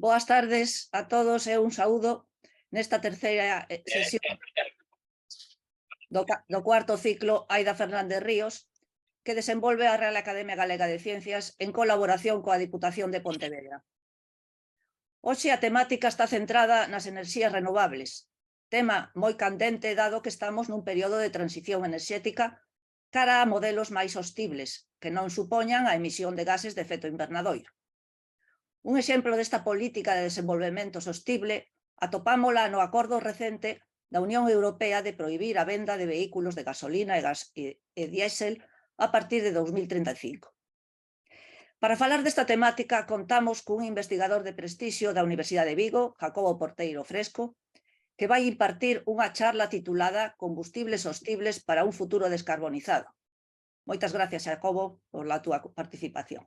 Boas tardes a todos e un saúdo nesta terceira sesión do cuarto ciclo Aida Fernández Ríos, que desenvolve a Real Academia Galega de Ciencias en colaboración coa Diputación de Pontevedra. Hoxe a temática está centrada nas enerxías renovables, tema moi candente dado que estamos nun período de transición enerxética cara a modelos máis sostibles, que non supoñan a emisión de gases de efecto invernadoiro. Un exemplo desta política de desenvolvemento sostible atopámola no acordo recente da Unión Europea de prohibir a venda de vehículos de gasolina e diésel a partir de 2035. Para falar desta temática contamos cun investigador de prestixio da Universidade de Vigo, Jacobo Porteiro Fresco, que vai impartir unha charla titulada Combustibles sostibles para un futuro descarbonizado. Moitas gracias, Jacobo, pola túa participación.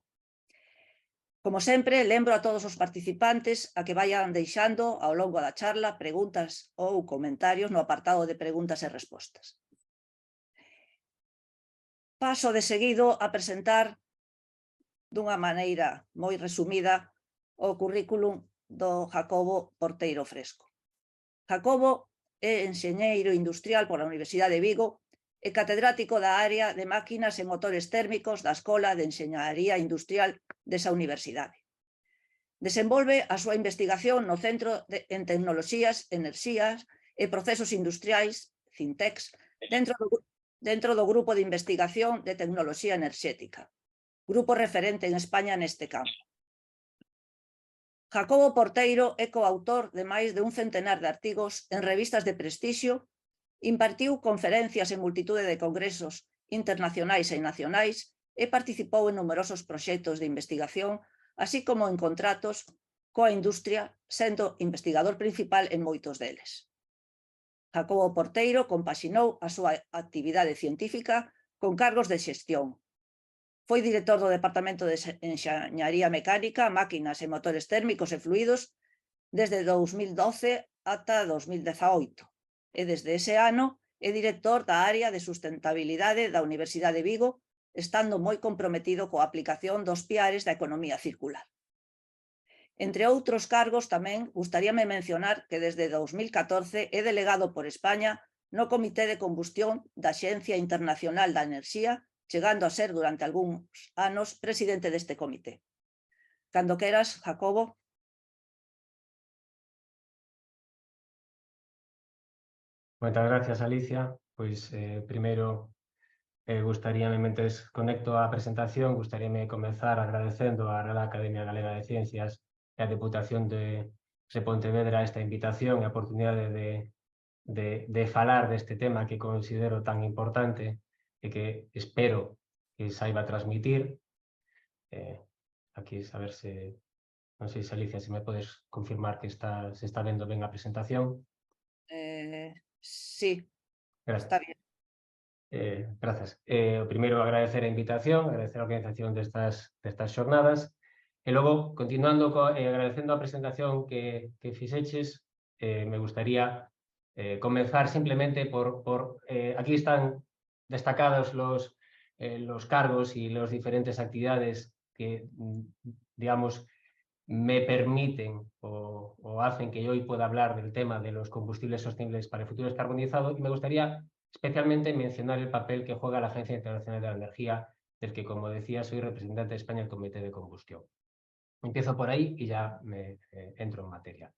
Como sempre, lembro a todos os participantes a que vayan deixando ao longo da charla preguntas ou comentarios no apartado de preguntas e respostas. Paso de seguido a presentar dunha maneira moi resumida o currículum do Jacobo Porteiro Fresco. Jacobo é enxeñeiro industrial pola Universidade de Vigo e catedrático da área de máquinas e motores térmicos da Escola de Enxeñaría Industrial desa universidade. Desenvolve a súa investigación no Centro en Tecnoloxías, Enerxías e Procesos Industriais, Cintex, dentro do Grupo de Investigación de Tecnoloxía Enerxética, grupo referente en España neste campo. Jacobo Porteiro é coautor de máis de un centenar de artigos en revistas de prestixio, impartiu conferencias en multitude de congresos internacionais e nacionais e participou en numerosos proxectos de investigación, así como en contratos coa industria, sendo investigador principal en moitos deles. Jacobo Porteiro compaxinou a súa actividade científica con cargos de xestión. Foi director do Departamento de Enxeñaría Mecánica, Máquinas e Motores Térmicos e Fluidos desde 2012 ata 2018 e desde ese ano é director da área de sustentabilidade da Universidade de Vigo, estando moi comprometido coa aplicación dos piares da economía circular. Entre outros cargos tamén gustaríame mencionar que desde 2014 é delegado por España no Comité de Combustión da Axencia Internacional da Enerxía, chegando a ser durante algúns anos presidente deste comité. Cando queras, Jacobo. Moitas gracias, Alicia. Pois, primeiro, gustaríame, mentres conecto a presentación, gustaríame comezar agradecendo á Real Academia Galega de Ciencias e a Deputación de Pontevedra esta invitación e a oportunidade de falar deste tema que considero tan importante e que espero que saiba transmitir. Aquí, a ver se... Non sei, Alicia, se me podes confirmar que se está vendo ben a presentación. Sí, gracias. Está bien. Grazas. O primeiro, agradecer a invitación, agradecer a organización destas xornadas, e logo, continuando, agradecendo a presentación que fixeches, me gustaría comenzar simplemente por aquí están destacados los cargos y las diferentes actividades que, digamos, me permiten o hacen que yo hoy pueda hablar del tema de los combustibles sostenibles para el futuro descarbonizado, y me gustaría especialmente mencionar el papel que juega la Agencia Internacional de la Energía, del que, como decía, soy representante de España en el Comité de Combustión. Empiezo por ahí y ya me entro en materia.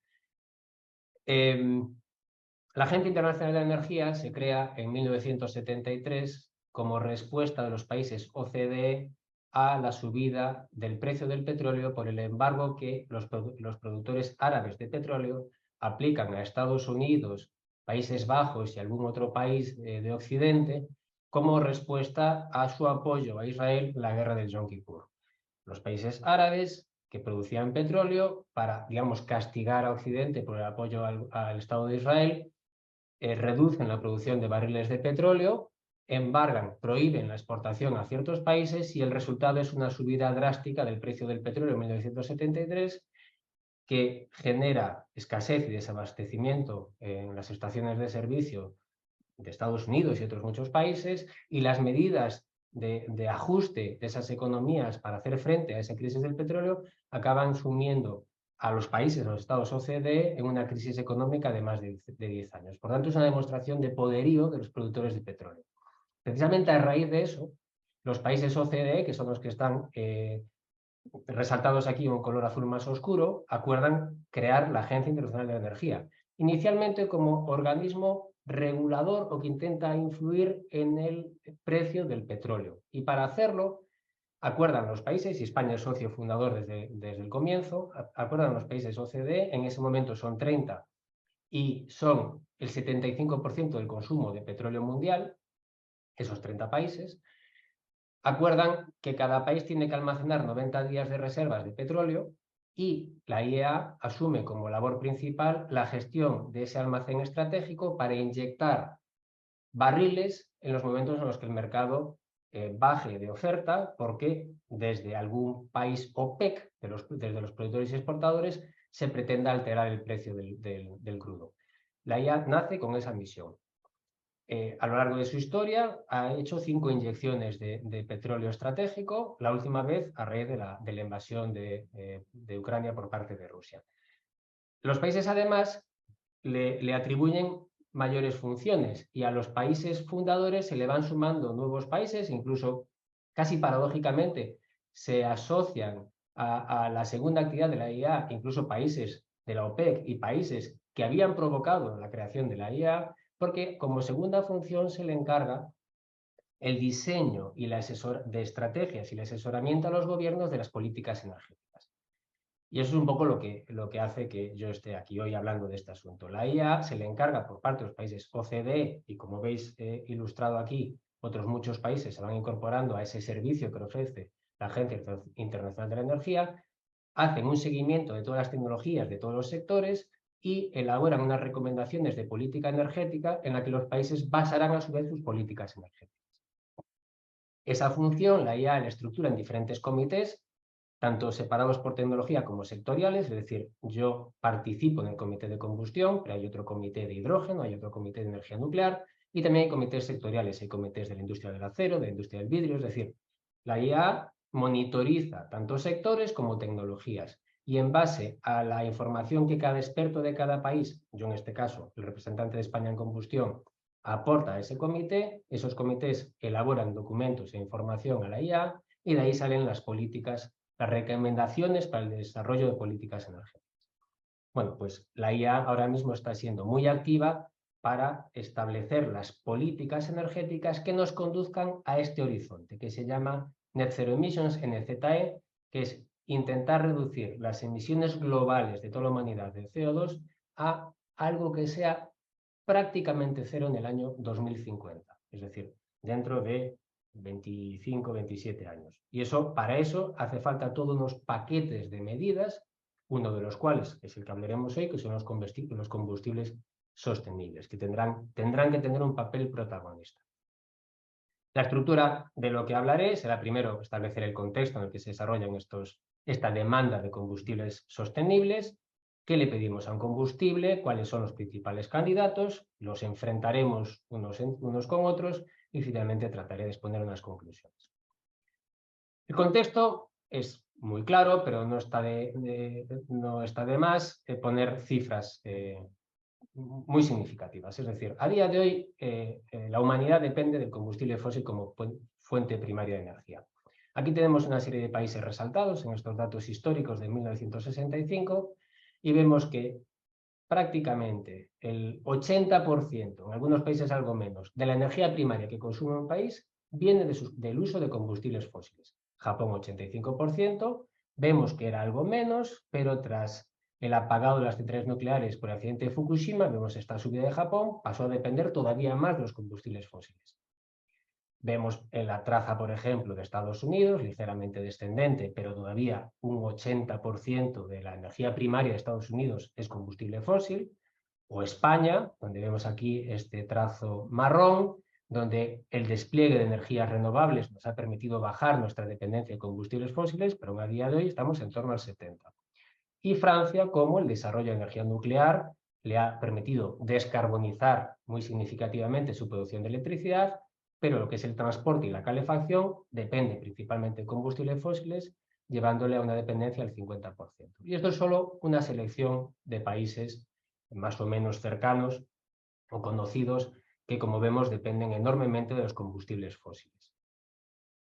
La Agencia Internacional de la Energía se crea en 1973 como respuesta de los países OCDE a la subida del precio del petróleo por el embargo que los productores árabes de petróleo aplican a Estados Unidos, Países Bajos y algún otro país de Occidente como respuesta a su apoyo a Israel en la guerra del Yom Kippur. Los países árabes que producían petróleo para, digamos, castigar a Occidente por el apoyo al Estado de Israel, reducen la producción de barriles de petróleo, embargan, prohíben la exportación a ciertos países y el resultado es una subida drástica del precio del petróleo en 1973 que genera escasez y desabastecimiento en las estaciones de servicio de Estados Unidos y otros muchos países, y las medidas de ajuste de esas economías para hacer frente a esa crisis del petróleo acaban sumiendo a los países, a los estados OCDE, en una crisis económica de más de 10 años. Por tanto, es una demostración de poderío de los productores de petróleo. Precisamente a raíz de eso, los países OCDE, que son los que están resaltados aquí en un color azul más oscuro, acuerdan crear la Agencia Internacional de la Energía, inicialmente como organismo regulador o que intenta influir en el precio del petróleo. Y para hacerlo, acuerdan los países, y España es socio fundador desde el comienzo, acuerdan los países OCDE, en ese momento son 30 y son el 75% del consumo de petróleo mundial, esos 30 países, acuerdan que cada país tiene que almacenar 90 días de reservas de petróleo y la IEA asume como labor principal la gestión de ese almacén estratégico para inyectar barriles en los momentos en los que el mercado baje de oferta, porque desde algún país OPEC, desde los productores y exportadores, se pretenda alterar el precio del crudo. La IEA nace con esa misión. A lo largo de su historia ha hecho 5 inyecciones de petróleo estratégico, la última vez a raíz de la invasión de Ucrania por parte de Rusia. Los países además le atribuyen mayores funciones y a los países fundadores se le van sumando nuevos países, incluso casi paradójicamente se asocian a la segunda actividad de la IEA, incluso países de la OPEC y países que habían provocado la creación de la IEA, porque como segunda función se le encarga el diseño y de estrategias y el asesoramiento a los gobiernos de las políticas energéticas. Y eso es un poco lo que hace que yo esté aquí hoy hablando de este asunto. La IEA se le encarga por parte de los países OCDE y, como veis ilustrado aquí, otros muchos países se van incorporando a ese servicio que ofrece la Agencia Internacional de la Energía, hacen un seguimiento de todas las tecnologías de todos los sectores y elaboran unas recomendaciones de política energética en la que los países basarán a su vez sus políticas energéticas. Esa función la IEA la estructura en diferentes comités, tanto separados por tecnología como sectoriales, es decir, yo participo en el comité de combustión, pero hay otro comité de hidrógeno, hay otro comité de energía nuclear y también hay comités sectoriales, hay comités de la industria del acero, de la industria del vidrio, es decir, la IEA monitoriza tanto sectores como tecnologías y en base a la información que cada experto de cada país, yo en este caso, el representante de España en combustión, aporta a ese comité, esos comités elaboran documentos e información a la IEA y de ahí salen las políticas, las recomendaciones para el desarrollo de políticas energéticas. Bueno, pues la IEA ahora mismo está siendo muy activa para establecer las políticas energéticas que nos conduzcan a este horizonte, que se llama Net Zero Emissions, NZE, que es intentar reducir las emisiones globales de toda la humanidad de CO2 a algo que sea prácticamente cero en el año 2050, es decir, dentro de 25, 27 años. Y para eso hace falta todos unos paquetes de medidas, uno de los cuales es el que hablaremos hoy, que son los combustibles sostenibles, que tendrán que tener un papel protagonista. La estructura de lo que hablaré será primero establecer el contexto en el que se desarrollan esta demanda de combustibles sostenibles, qué le pedimos a un combustible, cuáles son los principales candidatos, los enfrentaremos unos con otros y finalmente trataré de exponer unas conclusiones. El contexto es muy claro, pero no está de más poner cifras muy significativas. Es decir, a día de hoy la humanidad depende del combustible fósil como fuente primaria de energía. Aquí tenemos una serie de países resaltados en estos datos históricos de 1965 y vemos que prácticamente el 80%, en algunos países algo menos, de la energía primaria que consume un país viene del uso de combustibles fósiles. Japón 85%, vemos que era algo menos, pero tras el apagado de las centrales nucleares por el accidente de Fukushima, vemos esta subida de Japón, pasó a depender todavía más de los combustibles fósiles. Vemos en la traza, por ejemplo, de Estados Unidos, ligeramente descendente, pero todavía un 80% de la energía primaria de Estados Unidos es combustible fósil, o España, donde vemos aquí este trazo marrón, donde el despliegue de energías renovables nos ha permitido bajar nuestra dependencia de combustibles fósiles, pero a día de hoy estamos en torno al 70%. Y Francia, como el desarrollo de energía nuclear le ha permitido descarbonizar muy significativamente su producción de electricidad, pero lo que es el transporte y la calefacción depende principalmente de combustibles fósiles, llevándole a una dependencia del 50%. Y esto es solo una selección de países más o menos cercanos o conocidos que, como vemos, dependen enormemente de los combustibles fósiles.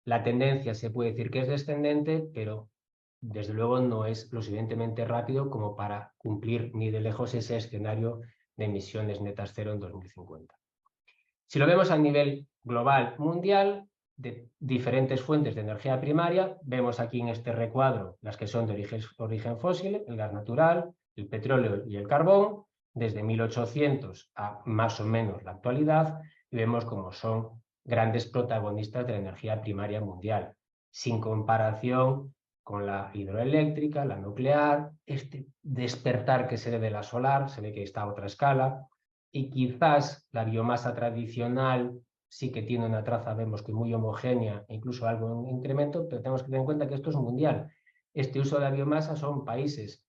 La tendencia se puede decir que es descendente, pero desde luego no es lo suficientemente rápido como para cumplir ni de lejos ese escenario de emisiones netas cero en 2050. Si lo vemos a nivel global mundial, de diferentes fuentes de energía primaria, vemos aquí en este recuadro las que son de origen fósil, el gas natural, el petróleo y el carbón, desde 1800 a más o menos la actualidad, y vemos cómo son grandes protagonistas de la energía primaria mundial, sin comparación con la hidroeléctrica, la nuclear, este despertar que se ve de la solar, se ve que está a otra escala, y quizás la biomasa tradicional sí que tiene una traza, vemos que muy homogénea, incluso algo en incremento, pero tenemos que tener en cuenta que esto es mundial. Este uso de la biomasa son países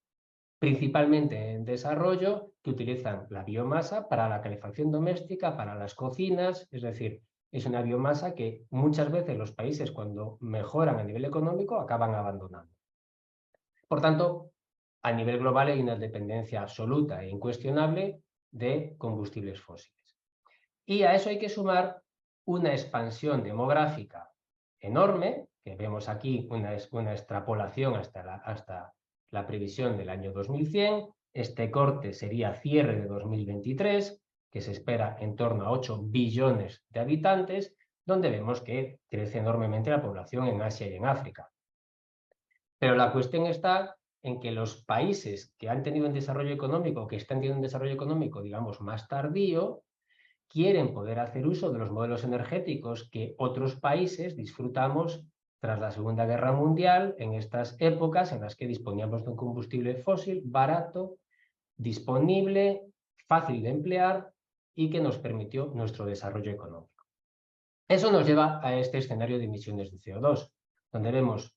principalmente en desarrollo que utilizan la biomasa para la calefacción doméstica, para las cocinas, es decir, es una biomasa que muchas veces los países cuando mejoran a nivel económico acaban abandonando. Por tanto, a nivel global hay una dependencia absoluta e incuestionable de combustibles fósiles. Y a eso hay que sumar una expansión demográfica enorme, que vemos aquí una extrapolación hasta la previsión del año 2100. Este corte sería cierre de 2023, que se espera en torno a 8 billones de habitantes, donde vemos que crece enormemente la población en Asia y en África. Pero la cuestión está en que los países que han tenido un desarrollo económico, que están teniendo un desarrollo económico, digamos, más tardío, quieren poder hacer uso de los modelos energéticos que otros países disfrutamos tras la Segunda Guerra Mundial, en estas épocas en las que disponíamos de un combustible fósil barato, disponible, fácil de emplear y que nos permitió nuestro desarrollo económico. Eso nos lleva a este escenario de emisiones de CO2, donde vemos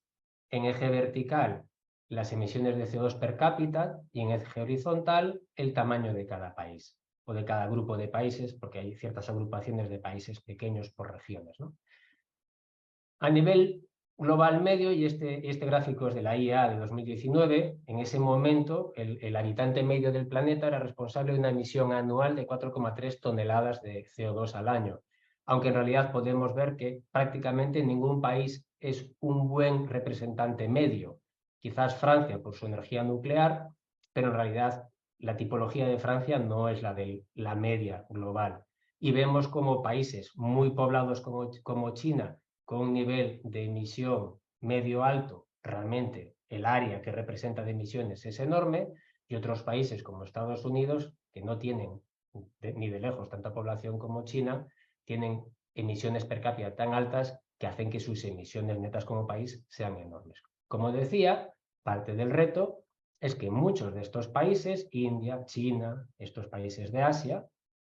en eje vertical las emisiones de CO2 per cápita y en eje horizontal el tamaño de cada país o de cada grupo de países, porque hay ciertas agrupaciones de países pequeños por regiones, ¿no? A nivel global medio, y este gráfico es de la IEA de 2019, en ese momento el habitante medio del planeta era responsable de una emisión anual de 4,3 toneladas de CO2 al año, aunque en realidad podemos ver que prácticamente ningún país es un buen representante medio. Quizás Francia por su energía nuclear, pero en realidad la tipología de Francia no es la de la media global. Y vemos como países muy poblados como China, con un nivel de emisión medio alto, realmente el área que representa de emisiones es enorme, y otros países como Estados Unidos, que no tienen ni de lejos tanta población como China, tienen emisiones per cápita tan altas que hacen que sus emisiones netas como país sean enormes. Como decía, parte del reto es que muchos de estos países, India, China, estos países de Asia,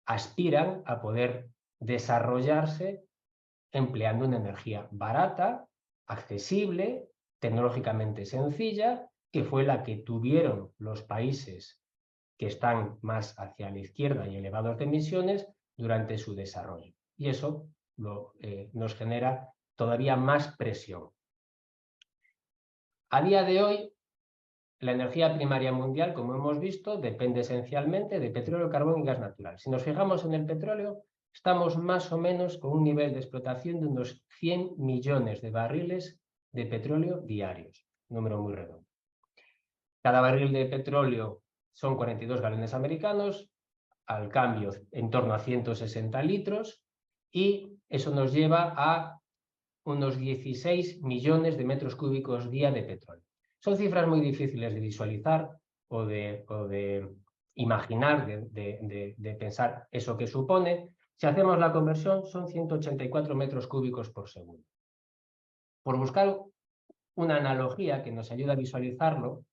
aspiran a poder desarrollarse empleando una energía barata, accesible, tecnológicamente sencilla, que fue la que tuvieron los países que están más hacia la izquierda y elevados de emisiones durante su desarrollo. Y eso nos genera todavía más presión. A día de hoy, la energía primaria mundial, como hemos visto, depende esencialmente de petróleo, carbón y gas natural. Si nos fijamos en el petróleo, estamos más o menos con un nivel de explotación de unos 100 millones de barriles de petróleo diarios, número muy redondo. Cada barril de petróleo son 42 galones americanos, al cambio en torno a 160 litros, y eso nos lleva a unos 16 millones de metros cúbicos día de petróleo. Son cifras muy difíciles de visualizar o de imaginar, de pensar eso que supone. Si hacemos la conversión, son 184 metros cúbicos por segundo. Por buscar una analogía que nos ayude a visualizarlo,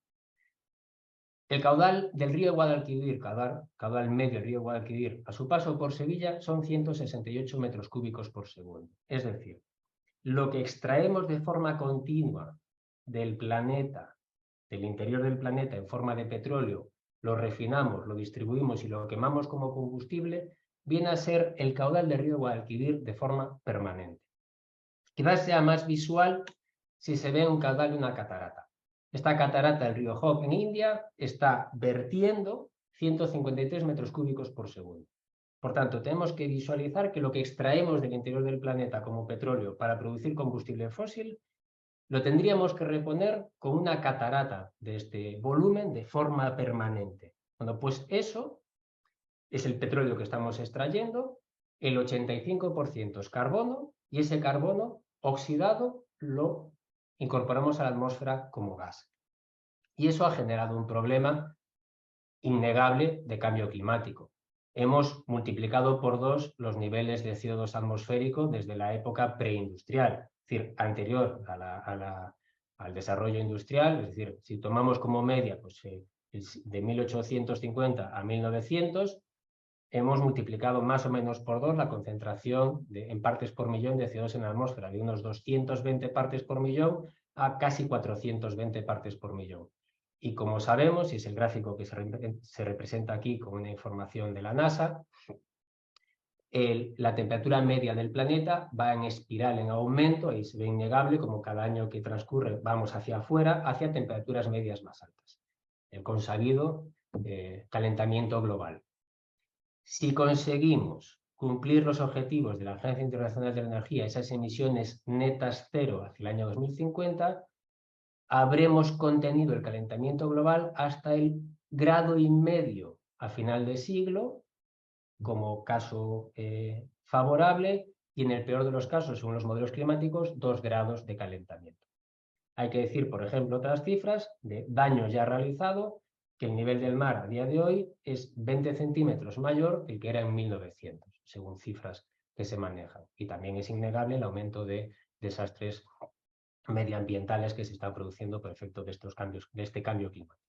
el caudal del río Guadalquivir, caudal medio del río Guadalquivir, a su paso por Sevilla, son 168 metros cúbicos por segundo. Es decir, lo que extraemos de forma continua del planeta, del interior del planeta en forma de petróleo, lo refinamos, lo distribuimos y lo quemamos como combustible, viene a ser el caudal del río Guadalquivir de forma permanente. Quizás sea más visual si se ve un caudal de una catarata. Esta catarata del río Hog en India está vertiendo 153 metros cúbicos por segundo. Por tanto, tenemos que visualizar que lo que extraemos del interior del planeta como petróleo para producir combustible fósil lo tendríamos que reponer con una catarata de este volumen de forma permanente. Bueno, pues eso es el petróleo que estamos extrayendo, el 85% es carbono y ese carbono oxidado lo incorporamos a la atmósfera como gas. Y eso ha generado un problema innegable de cambio climático. Hemos multiplicado por 2 los niveles de CO2 atmosférico desde la época preindustrial, es decir, anterior al desarrollo industrial. Es decir, si tomamos como media pues, de 1850 a 1900, hemos multiplicado más o menos por 2 la concentración en partes por millón de CO2 en la atmósfera, de unos 220 partes por millón a casi 420 partes por millón. Y como sabemos, y es el gráfico que se representa aquí con una información de la NASA, la temperatura media del planeta va en espiral en aumento, y se ve innegable como cada año que transcurre vamos hacia afuera, hacia temperaturas medias más altas. El consabido calentamiento global. Si conseguimos cumplir los objetivos de la Agencia Internacional de la Energía, esas emisiones netas cero hacia el año 2050, habremos contenido el calentamiento global hasta el 1,5 grados a final de siglo, como caso favorable, y en el peor de los casos, según los modelos climáticos, 2 grados de calentamiento. Hay que decir, por ejemplo, otras cifras de daño ya realizado, que el nivel del mar a día de hoy es 20 centímetros mayor que el que era en 1900, según cifras que se manejan. Y también es innegable el aumento de desastres medioambientales que se está produciendo por efecto de estos cambios, de este cambio climático.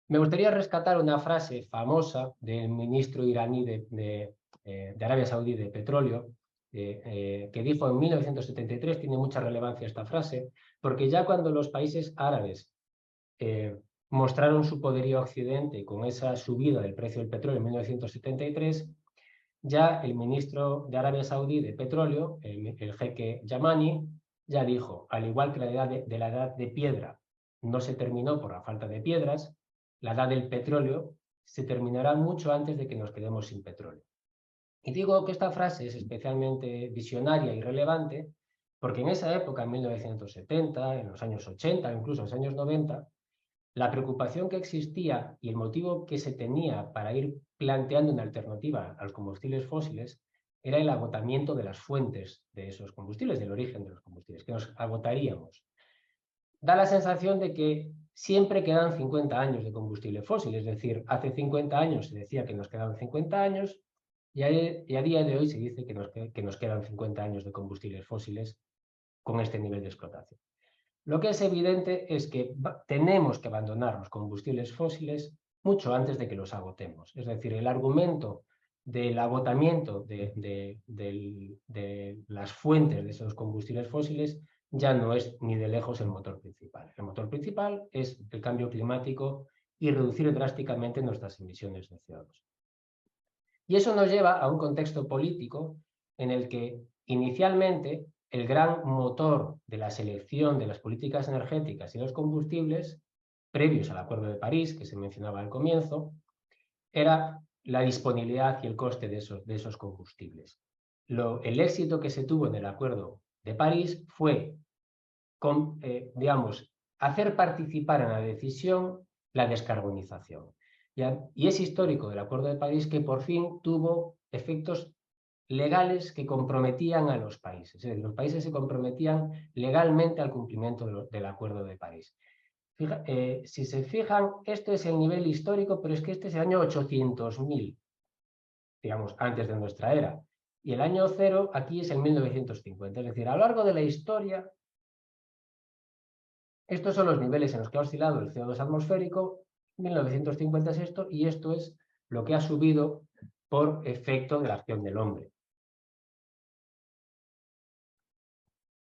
Me gustaría rescatar una frase famosa del ministro iraní de Arabia Saudí de petróleo, que dijo en 1973. Tiene mucha relevancia esta frase, porque ya cuando los países árabes mostraron su poderío a Occidente con esa subida del precio del petróleo en 1973, ya el ministro de Arabia Saudí de petróleo, el jeque Yamani, ya dijo, al igual que la edad la edad de piedra no se terminó por la falta de piedras, la edad del petróleo se terminará mucho antes de que nos quedemos sin petróleo. Y digo que esta frase es especialmente visionaria y relevante porque en esa época, en 1970, en los años 80, incluso en los años 90, la preocupación que existía y el motivo que se tenía para ir planteando una alternativa a los combustibles fósiles era el agotamiento de las fuentes de esos combustibles, del origen de los combustibles, que nos agotaríamos. Da la sensación de que siempre quedan 50 años de combustible fósil, es decir, hace 50 años se decía que nos quedaban 50 años y a día de hoy se dice que nos quedan 50 años de combustibles fósiles con este nivel de explotación. Lo que es evidente es que tenemos que abandonar los combustibles fósiles mucho antes de que los agotemos. Es decir, el argumento del agotamiento de las fuentes de esos combustibles fósiles ya no es ni de lejos el motor principal. El motor principal es el cambio climático y reducir drásticamente nuestras emisiones de CO2. Y eso nos lleva a un contexto político en el que inicialmente el gran motor de la selección de las políticas energéticas y los combustibles, previos al Acuerdo de París, que se mencionaba al comienzo, era la disponibilidad y el coste de esos combustibles. El éxito que se tuvo en el Acuerdo de París fue, hacer participar en la decisión la descarbonización. Y es histórico del Acuerdo de París que por fin tuvo efectos legales que comprometían a los países. Es decir, los países se comprometían legalmente al cumplimiento del Acuerdo de París. Si se fijan, este es el nivel histórico, pero es que este es el año 800.000, digamos, antes de nuestra era. Y el año cero aquí es el 1950. Es decir, a lo largo de la historia, estos son los niveles en los que ha oscilado el CO2 atmosférico. 1950 es esto, y esto es lo que ha subido por efecto de la acción del hombre.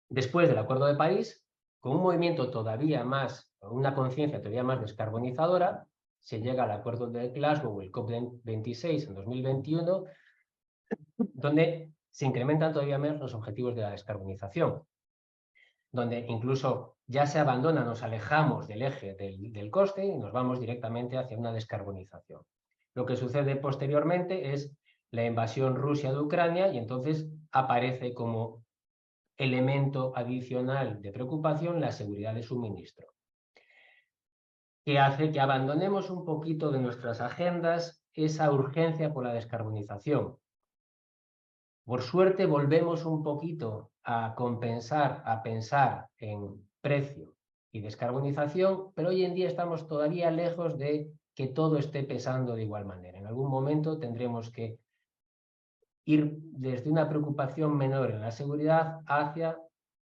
Después del Acuerdo de París, con un movimiento todavía más, una conciencia todavía más descarbonizadora, se llega al Acuerdo de Glasgow, el COP26 en 2021, donde se incrementan todavía más los objetivos de la descarbonización, donde incluso ya se abandona, nos alejamos del eje del coste y nos vamos directamente hacia una descarbonización. Lo que sucede posteriormente es la invasión Rusia de Ucrania y entonces aparece como elemento adicional de preocupación la seguridad de suministro, que hace que abandonemos un poquito de nuestras agendas esa urgencia por la descarbonización. Por suerte volvemos un poquito a compensar, a pensar en precio y descarbonización, pero hoy en día estamos todavía lejos de que todo esté pesando de igual manera. En algún momento tendremos que ir desde una preocupación menor en la seguridad hacia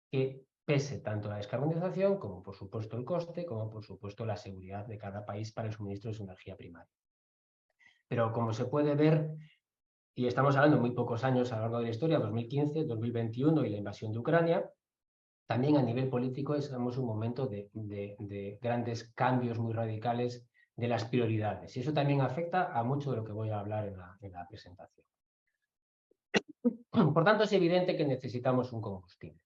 que pese tanto la descarbonización como, por supuesto, el coste, como, por supuesto, la seguridad de cada país para el suministro de su energía primaria. Pero, como se puede ver, y estamos hablando de muy pocos años a lo largo de la historia, 2015, 2021 y la invasión de Ucrania, también a nivel político estamos en un momento de grandes cambios muy radicales de las prioridades. Y eso también afecta a mucho de lo que voy a hablar en la presentación. Por tanto, es evidente que necesitamos un combustible.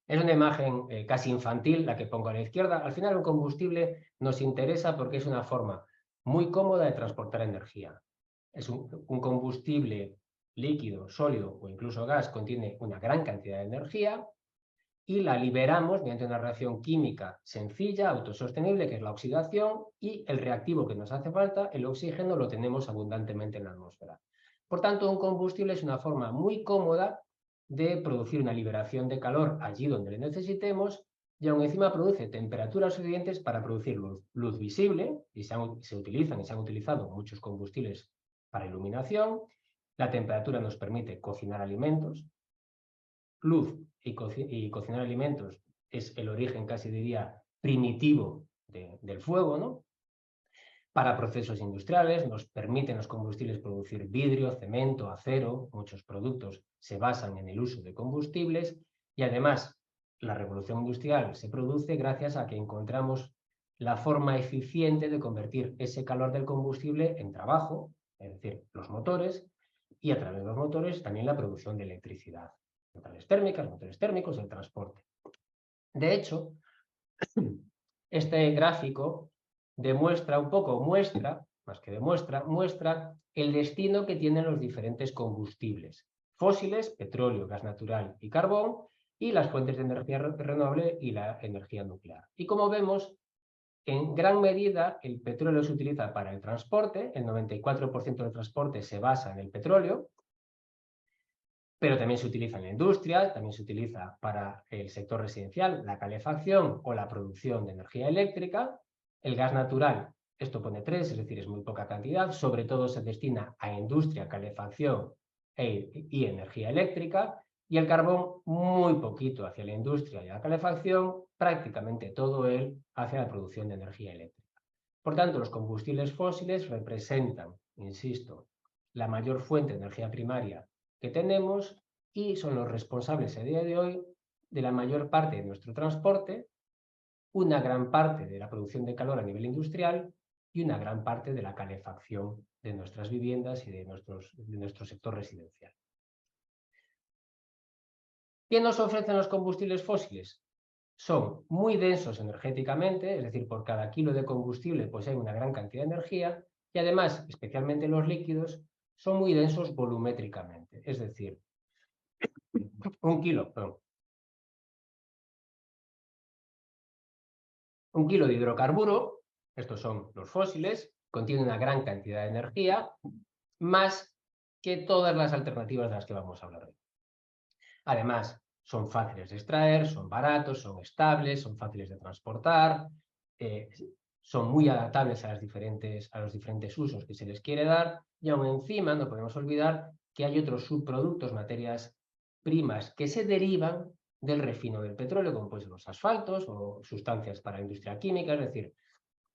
Es una imagen casi infantil la que pongo a la izquierda. Al final, un combustible nos interesa porque es una forma muy cómoda de transportar energía. Es un combustible líquido, sólido o incluso gas, contiene una gran cantidad de energía y la liberamos mediante una reacción química sencilla, autosostenible, que es la oxidación, y el reactivo que nos hace falta, el oxígeno, lo tenemos abundantemente en la atmósfera. Por tanto, un combustible es una forma muy cómoda de producir una liberación de calor allí donde le necesitemos y aún encima produce temperaturas suficientes para producir luz visible, y se utilizan y se han utilizado muchos combustibles para iluminación. La temperatura nos permite cocinar alimentos. Luz y cocinar alimentos es el origen, casi diría, primitivo del fuego, ¿no? Para procesos industriales nos permiten los combustibles producir vidrio, cemento, acero. Muchos productos se basan en el uso de combustibles y además la revolución industrial se produce gracias a que encontramos la forma eficiente de convertir ese calor del combustible en trabajo, es decir, los motores, y a través de los motores también la producción de electricidad. Centrales térmicas, motores térmicos, el transporte. De hecho, este gráfico demuestra un poco, muestra, más que demuestra, muestra el destino que tienen los diferentes combustibles fósiles, petróleo, gas natural y carbón, y las fuentes de energía renovable y la energía nuclear. Y como vemos, en gran medida el petróleo se utiliza para el transporte, el 94% del transporte se basa en el petróleo, pero también se utiliza en la industria, también se utiliza para el sector residencial, la calefacción o la producción de energía eléctrica. El gas natural, esto pone 3, es decir, es muy poca cantidad, sobre todo se destina a industria, calefacción y energía eléctrica, y el carbón muy poquito hacia la industria y la calefacción, prácticamente todo él hacia la producción de energía eléctrica. Por tanto, los combustibles fósiles representan, insisto, la mayor fuente de energía primaria que tenemos y son los responsables a día de hoy de la mayor parte de nuestro transporte, una gran parte de la producción de calor a nivel industrial y una gran parte de la calefacción de nuestras viviendas y de nuestro sector residencial. ¿Qué nos ofrecen los combustibles fósiles? Son muy densos energéticamente, es decir, por cada kilo de combustible pues hay una gran cantidad de energía y además, especialmente los líquidos, son muy densos volumétricamente, es decir, un kilo de hidrocarburo, estos son los fósiles, contiene una gran cantidad de energía, más que todas las alternativas de las que vamos a hablar hoy. Además, son fáciles de extraer, son baratos, son estables, son fáciles de transportar, son muy adaptables a los diferentes usos que se les quiere dar, y aún encima no podemos olvidar que hay otros subproductos, materias primas, que se derivan del refino del petróleo, como pueden ser los asfaltos o sustancias para la industria química. Es decir,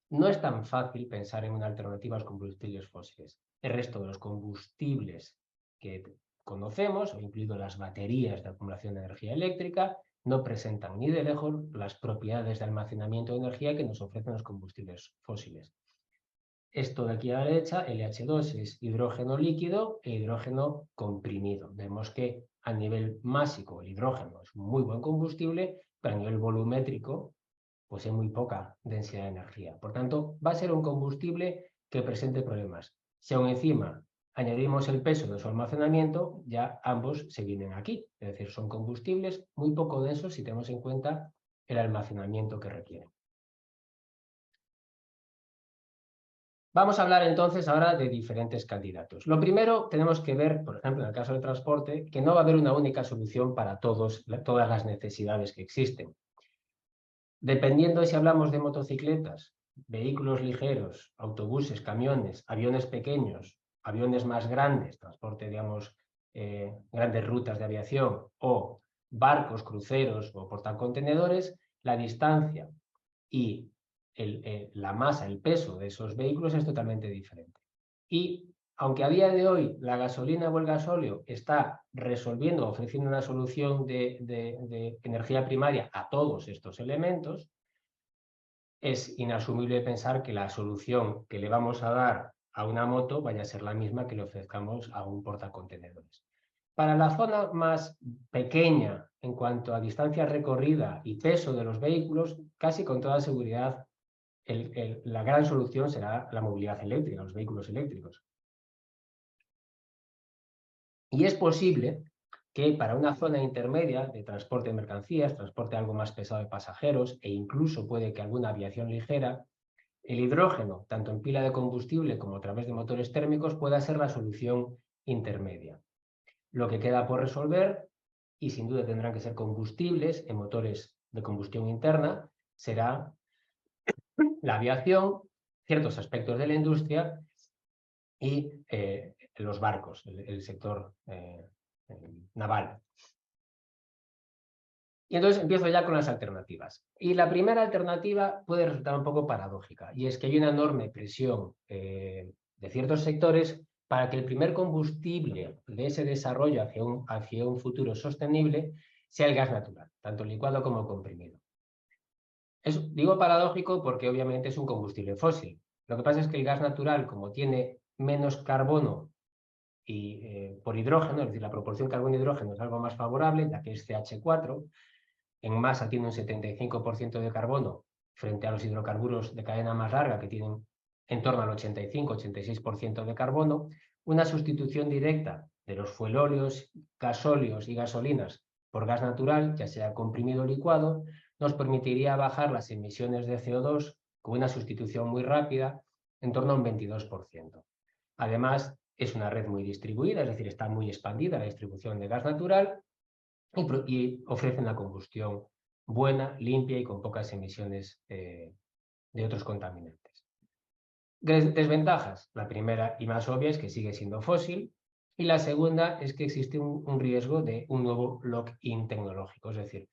no es tan fácil pensar en una alternativa a los combustibles fósiles. El resto de los combustibles que conocemos, incluido las baterías de acumulación de energía eléctrica, no presentan ni de lejos las propiedades de almacenamiento de energía que nos ofrecen los combustibles fósiles. Esto de aquí a la derecha, LH2, es hidrógeno líquido e hidrógeno comprimido. Vemos que a nivel másico el hidrógeno es un muy buen combustible, pero a nivel volumétrico pues hay muy poca densidad de energía. Por tanto, va a ser un combustible que presente problemas. Si aún encima añadimos el peso de su almacenamiento, ya ambos se vienen aquí. Es decir, son combustibles muy poco densos si tenemos en cuenta el almacenamiento que requieren. Vamos a hablar entonces ahora de diferentes candidatos. Lo primero, tenemos que ver, por ejemplo, en el caso del transporte, que no va a haber una única solución para todas las necesidades que existen. Dependiendo de si hablamos de motocicletas, vehículos ligeros, autobuses, camiones, aviones pequeños, aviones más grandes, transporte, digamos, grandes rutas de aviación, o barcos, cruceros o portacontenedores, la distancia y la masa, el peso de esos vehículos es totalmente diferente. Y aunque a día de hoy la gasolina o el gasóleo está resolviendo, ofreciendo una solución de energía primaria a todos estos elementos, es inasumible pensar que la solución que le vamos a dar a una moto vaya a ser la misma que le ofrezcamos a un portacontenedores. Para la zona más pequeña en cuanto a distancia recorrida y peso de los vehículos, casi con toda seguridad la gran solución será la movilidad eléctrica, los vehículos eléctricos. Y es posible que para una zona intermedia de transporte de mercancías, transporte algo más pesado de pasajeros e incluso puede que alguna aviación ligera, el hidrógeno, tanto en pila de combustible como a través de motores térmicos, pueda ser la solución intermedia. Lo que queda por resolver, y sin duda tendrán que ser combustibles en motores de combustión interna, será la aviación, ciertos aspectos de la industria y los barcos, el sector naval. Y entonces empiezo ya con las alternativas. Y la primera alternativa puede resultar un poco paradójica, y es que hay una enorme presión de ciertos sectores para que el primer combustible de ese desarrollo hacia un futuro sostenible sea el gas natural, tanto licuado como comprimido. Digo paradójico porque obviamente es un combustible fósil. Lo que pasa es que el gas natural, como tiene menos carbono y por hidrógeno, es decir, la proporción carbono-hidrógeno es algo más favorable, ya que es CH4, en masa tiene un 75% de carbono frente a los hidrocarburos de cadena más larga que tienen en torno al 85-86% de carbono, una sustitución directa de los fuelóleos, gasóleos y gasolinas por gas natural, ya sea comprimido o licuado, nos permitiría bajar las emisiones de CO2 con una sustitución muy rápida en torno a un 22%. Además, es una red muy distribuida, es decir, está muy expandida la distribución de gas natural y ofrece una combustión buena, limpia y con pocas emisiones de otros contaminantes. Desventajas. La primera y más obvia es que sigue siendo fósil, y la segunda es que existe un riesgo de un nuevo lock-in tecnológico, es decir,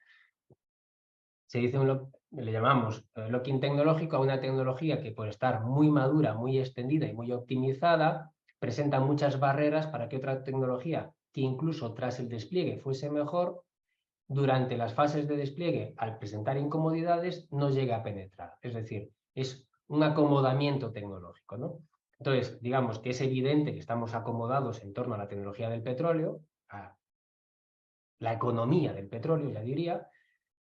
le llamamos lock-in tecnológico a una tecnología que por estar muy madura, muy extendida y muy optimizada, presenta muchas barreras para que otra tecnología que incluso tras el despliegue fuese mejor, durante las fases de despliegue, al presentar incomodidades, no llega a penetrar. Es decir, es un acomodamiento tecnológico, ¿no? Entonces, digamos que es evidente que estamos acomodados en torno a la tecnología del petróleo, a la economía del petróleo, ya diría,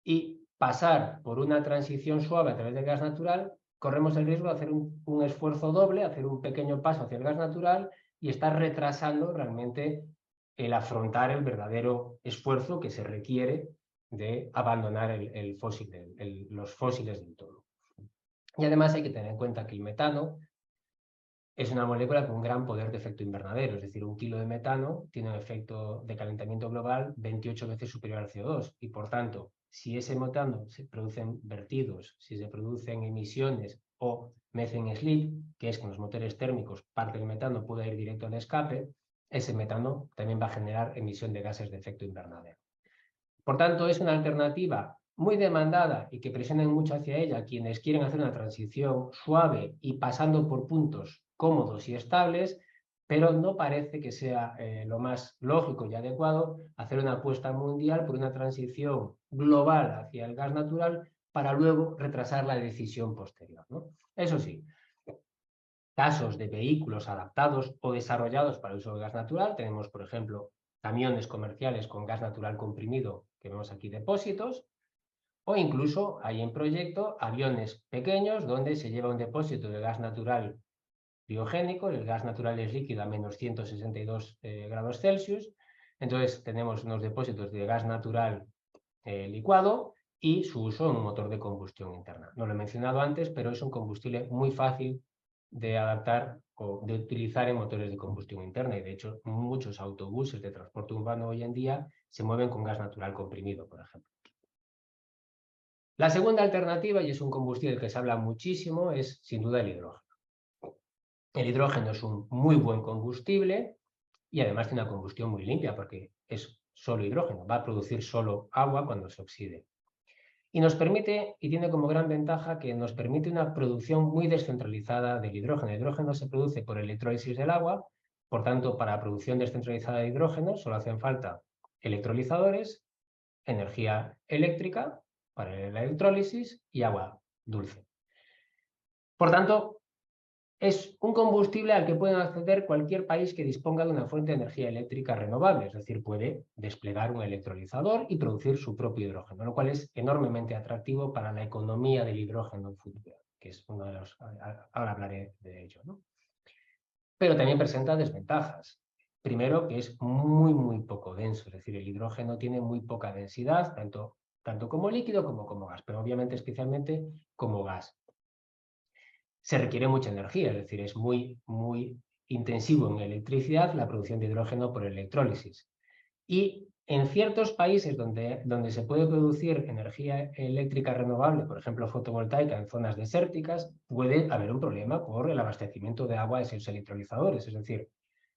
y pasar por una transición suave a través del gas natural, corremos el riesgo de hacer un esfuerzo doble, hacer un pequeño paso hacia el gas natural y estar retrasando realmente el afrontar el verdadero esfuerzo que se requiere de abandonar los fósiles del todo. Y además hay que tener en cuenta que el metano es una molécula con un gran poder de efecto invernadero, es decir, 1 kilo de metano tiene un efecto de calentamiento global 28 veces superior al CO2 y, por tanto, si ese metano se producen vertidos, si se producen emisiones o methane slip, que es que en los motores térmicos parte del metano puede ir directo al escape, ese metano también va a generar emisión de gases de efecto invernadero. Por tanto, es una alternativa muy demandada y que presionan mucho hacia ella quienes quieren hacer una transición suave y pasando por puntos cómodos y estables, pero no parece que sea lo más lógico y adecuado hacer una apuesta mundial por una transición global hacia el gas natural para luego retrasar la decisión posterior, ¿no? Eso sí, casos de vehículos adaptados o desarrollados para el uso del gas natural. Tenemos, por ejemplo, camiones comerciales con gas natural comprimido, que vemos aquí depósitos, o incluso hay en proyecto aviones pequeños donde se lleva un depósito de gas natural biogénico, el gas natural es líquido a menos 162 grados Celsius, entonces tenemos unos depósitos de gas natural licuado y su uso en un motor de combustión interna. No lo he mencionado antes, pero es un combustible muy fácil de adaptar o de utilizar en motores de combustión interna, y de hecho muchos autobuses de transporte urbano hoy en día se mueven con gas natural comprimido, por ejemplo. La segunda alternativa, y es un combustible que se habla muchísimo, es sin duda el hidrógeno. El hidrógeno es un muy buen combustible y además tiene una combustión muy limpia porque es solo hidrógeno, va a producir solo agua cuando se oxide. Y nos permite, y tiene como gran ventaja, que nos permite una producción muy descentralizada del hidrógeno. El hidrógeno se produce por electrólisis del agua, por tanto, para la producción descentralizada de hidrógeno solo hacen falta electrolizadores, energía eléctrica para la electrólisis y agua dulce. Por tanto, es un combustible al que puede acceder cualquier país que disponga de una fuente de energía eléctrica renovable, es decir, puede desplegar un electrolizador y producir su propio hidrógeno, lo cual es enormemente atractivo para la economía del hidrógeno futura, que es uno de los... Ahora hablaré de ello, ¿no? Pero también presenta desventajas. Primero, que es muy poco denso, es decir, el hidrógeno tiene muy poca densidad, tanto como líquido como gas, pero obviamente especialmente como gas. Se requiere mucha energía, es decir, es muy intensivo en electricidad la producción de hidrógeno por electrólisis. Y en ciertos países donde se puede producir energía eléctrica renovable, por ejemplo fotovoltaica en zonas desérticas, puede haber un problema por el abastecimiento de agua de esos electrolizadores. Es decir,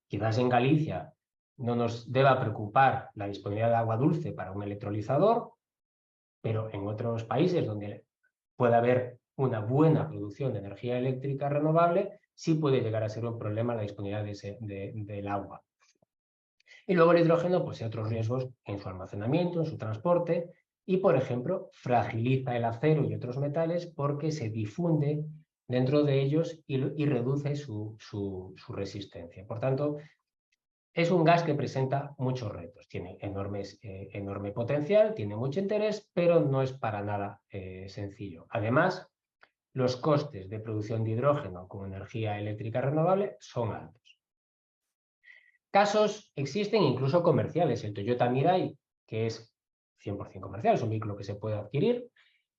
quizás en Galicia no nos deba preocupar la disponibilidad de agua dulce para un electrolizador, pero en otros países donde puede haber una buena producción de energía eléctrica renovable, sí puede llegar a ser un problema la disponibilidad del agua. Y luego el hidrógeno posee otros riesgos en su almacenamiento, en su transporte, y por ejemplo fragiliza el acero y otros metales porque se difunde dentro de ellos y reduce su resistencia. Por tanto, es un gas que presenta muchos retos, tiene enorme potencial, tiene mucho interés, pero no es para nada sencillo. Además, los costes de producción de hidrógeno con energía eléctrica renovable son altos. Casos existen incluso comerciales. El Toyota Mirai, que es 100% comercial, es un vehículo que se puede adquirir,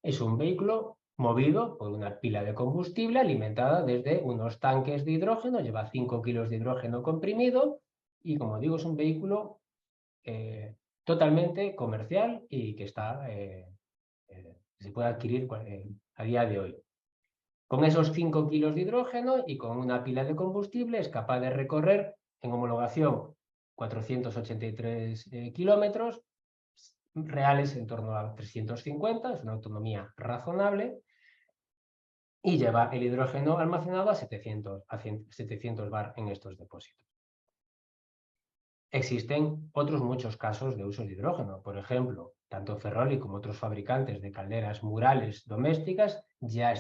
es un vehículo movido por una pila de combustible alimentada desde unos tanques de hidrógeno, lleva 5 kilos de hidrógeno comprimido y, como digo, es un vehículo totalmente comercial y que se puede adquirir a día de hoy. Con esos 5 kilos de hidrógeno y con una pila de combustible es capaz de recorrer en homologación 483 kilómetros, reales en torno a 350, es una autonomía razonable, y lleva el hidrógeno almacenado a 700 bar en estos depósitos. Existen otros muchos casos de uso de hidrógeno. Por ejemplo, tanto Ferroli como otros fabricantes de calderas murales domésticas ya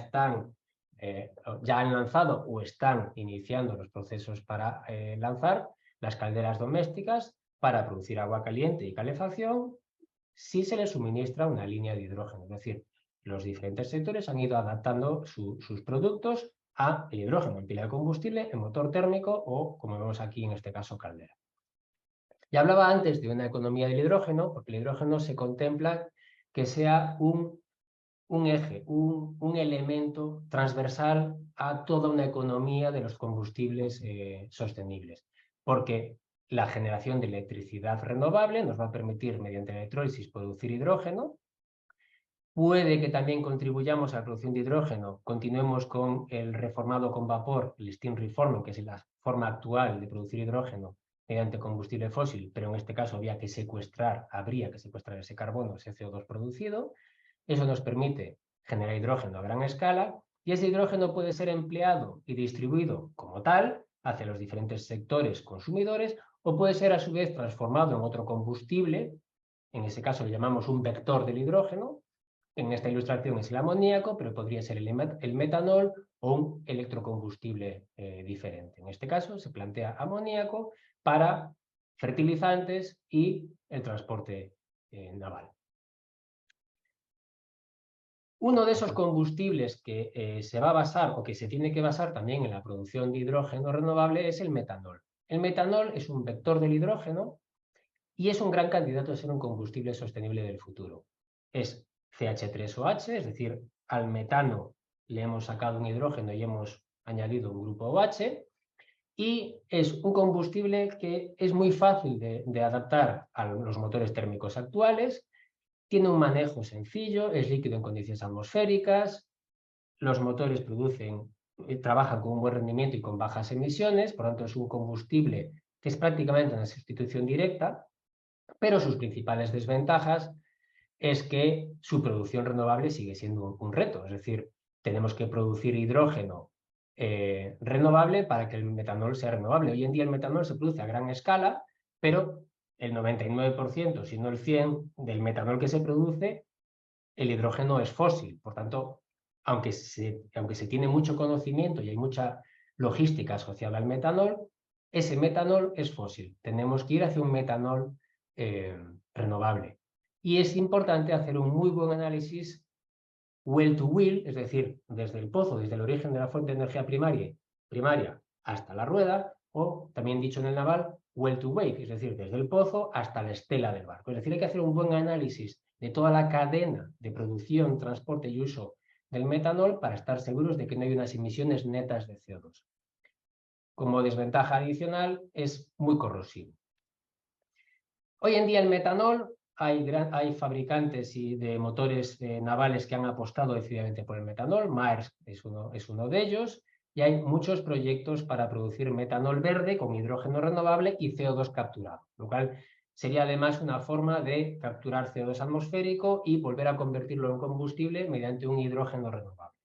han lanzado o están iniciando los procesos para lanzar las calderas domésticas para producir agua caliente y calefacción si se les suministra una línea de hidrógeno. Es decir, los diferentes sectores han ido adaptando sus productos a el hidrógeno en pila de combustible, en motor térmico o, como vemos aquí en este caso, caldera. Ya hablaba antes de una economía del hidrógeno, porque el hidrógeno se contempla que sea un eje, un elemento transversal a toda una economía de los combustibles sostenibles, porque la generación de electricidad renovable nos va a permitir, mediante la electrólisis, producir hidrógeno. Puede que también contribuyamos a la producción de hidrógeno, continuemos con el reformado con vapor, el steam reforming, que es la forma actual de producir hidrógeno mediante combustible fósil, pero en este caso habría que secuestrar ese carbono, ese CO2 producido. Eso nos permite generar hidrógeno a gran escala y ese hidrógeno puede ser empleado y distribuido como tal hacia los diferentes sectores consumidores o puede ser a su vez transformado en otro combustible, en ese caso le llamamos un vector del hidrógeno. En esta ilustración es el amoníaco, pero podría ser el metanol o un electrocombustible diferente. En este caso se plantea amoníaco para fertilizantes y el transporte naval. Uno de esos combustibles que se va a basar o que se tiene que basar también en la producción de hidrógeno renovable es el metanol. El metanol es un vector del hidrógeno y es un gran candidato a ser un combustible sostenible del futuro. Es CH3OH, es decir, al metano le hemos sacado un hidrógeno y hemos añadido un grupo OH, y es un combustible que es muy fácil de adaptar a los motores térmicos actuales, tiene un manejo sencillo, es líquido en condiciones atmosféricas, los motores trabajan con un buen rendimiento y con bajas emisiones, por lo tanto es un combustible que es prácticamente una sustitución directa, pero sus principales desventajas es que su producción renovable sigue siendo un reto, es decir, tenemos que producir hidrógeno renovable para que el metanol sea renovable. Hoy en día el metanol se produce a gran escala, pero el 99%, si no el 100%, del metanol que se produce, el hidrógeno es fósil. Por tanto, aunque se tiene mucho conocimiento y hay mucha logística asociada al metanol, ese metanol es fósil. Tenemos que ir hacia un metanol renovable. Y es importante hacer un muy buen análisis well to wheel, es decir, desde el pozo, desde el origen de la fuente de energía primaria hasta la rueda, o también dicho en el naval, well to wake, es decir, desde el pozo hasta la estela del barco. Es decir, hay que hacer un buen análisis de toda la cadena de producción, transporte y uso del metanol para estar seguros de que no hay unas emisiones netas de CO2. Como desventaja adicional, es muy corrosivo. Hoy en día el metanol, hay fabricantes de motores navales que han apostado decididamente por el metanol. Maersk es uno de ellos, y hay muchos proyectos para producir metanol verde con hidrógeno renovable y CO2 capturado, lo cual sería además una forma de capturar CO2 atmosférico y volver a convertirlo en combustible mediante un hidrógeno renovable.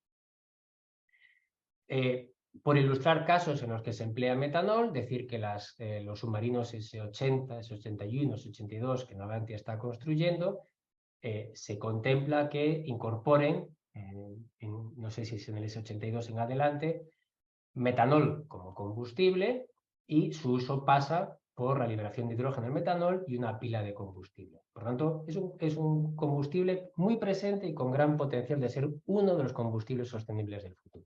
Por ilustrar casos en los que se emplea metanol, decir que los submarinos S-80, S-81, S-82 que Navantia está construyendo, se contempla que incorporen, no sé si es en el S-82 en adelante, metanol como combustible, y su uso pasa por la liberación de hidrógeno en metanol y una pila de combustible. Por tanto, es un combustible muy presente y con gran potencial de ser uno de los combustibles sostenibles del futuro.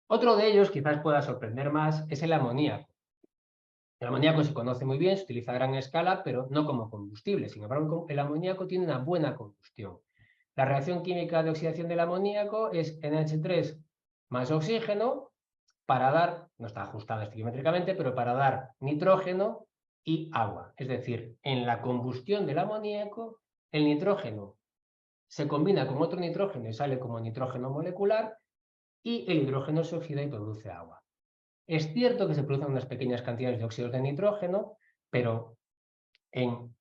Otro de ellos, quizás pueda sorprender más, es el amoníaco. El amoníaco se conoce muy bien, se utiliza a gran escala, pero no como combustible. Sin embargo, el amoníaco tiene una buena combustión. La reacción química de oxidación del amoníaco es NH3 más oxígeno para dar, no está ajustada estequiométricamente, pero para dar nitrógeno y agua. Es decir, en la combustión del amoníaco, el nitrógeno se combina con otro nitrógeno y sale como nitrógeno molecular, y el hidrógeno se oxida y produce agua. Es cierto que se producen unas pequeñas cantidades de óxidos de nitrógeno, pero en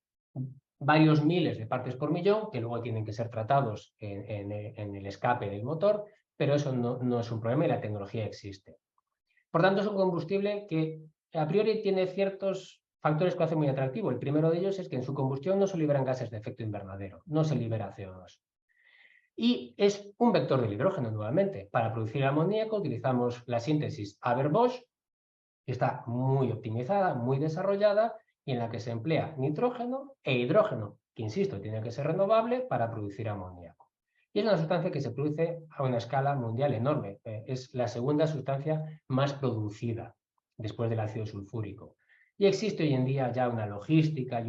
varios miles de partes por millón, que luego tienen que ser tratados en el escape del motor, pero eso no es un problema y la tecnología existe. Por tanto, es un combustible que a priori tiene ciertos factores que lo hacen muy atractivo. El primero de ellos es que en su combustión no se liberan gases de efecto invernadero, no se libera CO2. Y es un vector del hidrógeno nuevamente. Para producir amoníaco utilizamos la síntesis Haber-Bosch, que está muy optimizada, muy desarrollada, y en la que se emplea nitrógeno e hidrógeno, que insisto, tiene que ser renovable para producir amoníaco. Y es una sustancia que se produce a una escala mundial enorme. Es la segunda sustancia más producida después del ácido sulfúrico. Y existe hoy en día ya una logística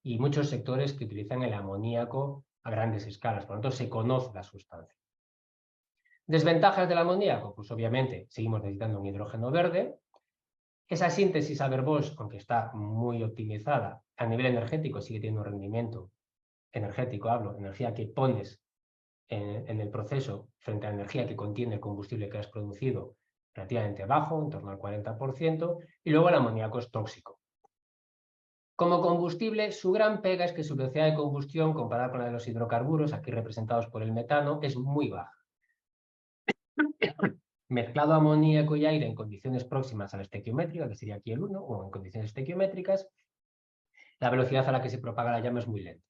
y muchos sectores que utilizan el amoníaco a grandes escalas, por lo tanto se conoce la sustancia. ¿Desventajas del amoníaco? Pues obviamente seguimos necesitando un hidrógeno verde. Esa síntesis Haber-Bosch, aunque está muy optimizada, a nivel energético sigue teniendo un rendimiento energético, energía que pones en el proceso frente a la energía que contiene el combustible que has producido, relativamente bajo, en torno al 40%, y luego el amoníaco es tóxico. Como combustible, su gran pega es que su velocidad de combustión, comparada con la de los hidrocarburos, aquí representados por el metano, es muy baja. Mezclado amoníaco y aire en condiciones próximas a la estequiométrica, que sería aquí el 1, o en condiciones estequiométricas, la velocidad a la que se propaga la llama es muy lenta.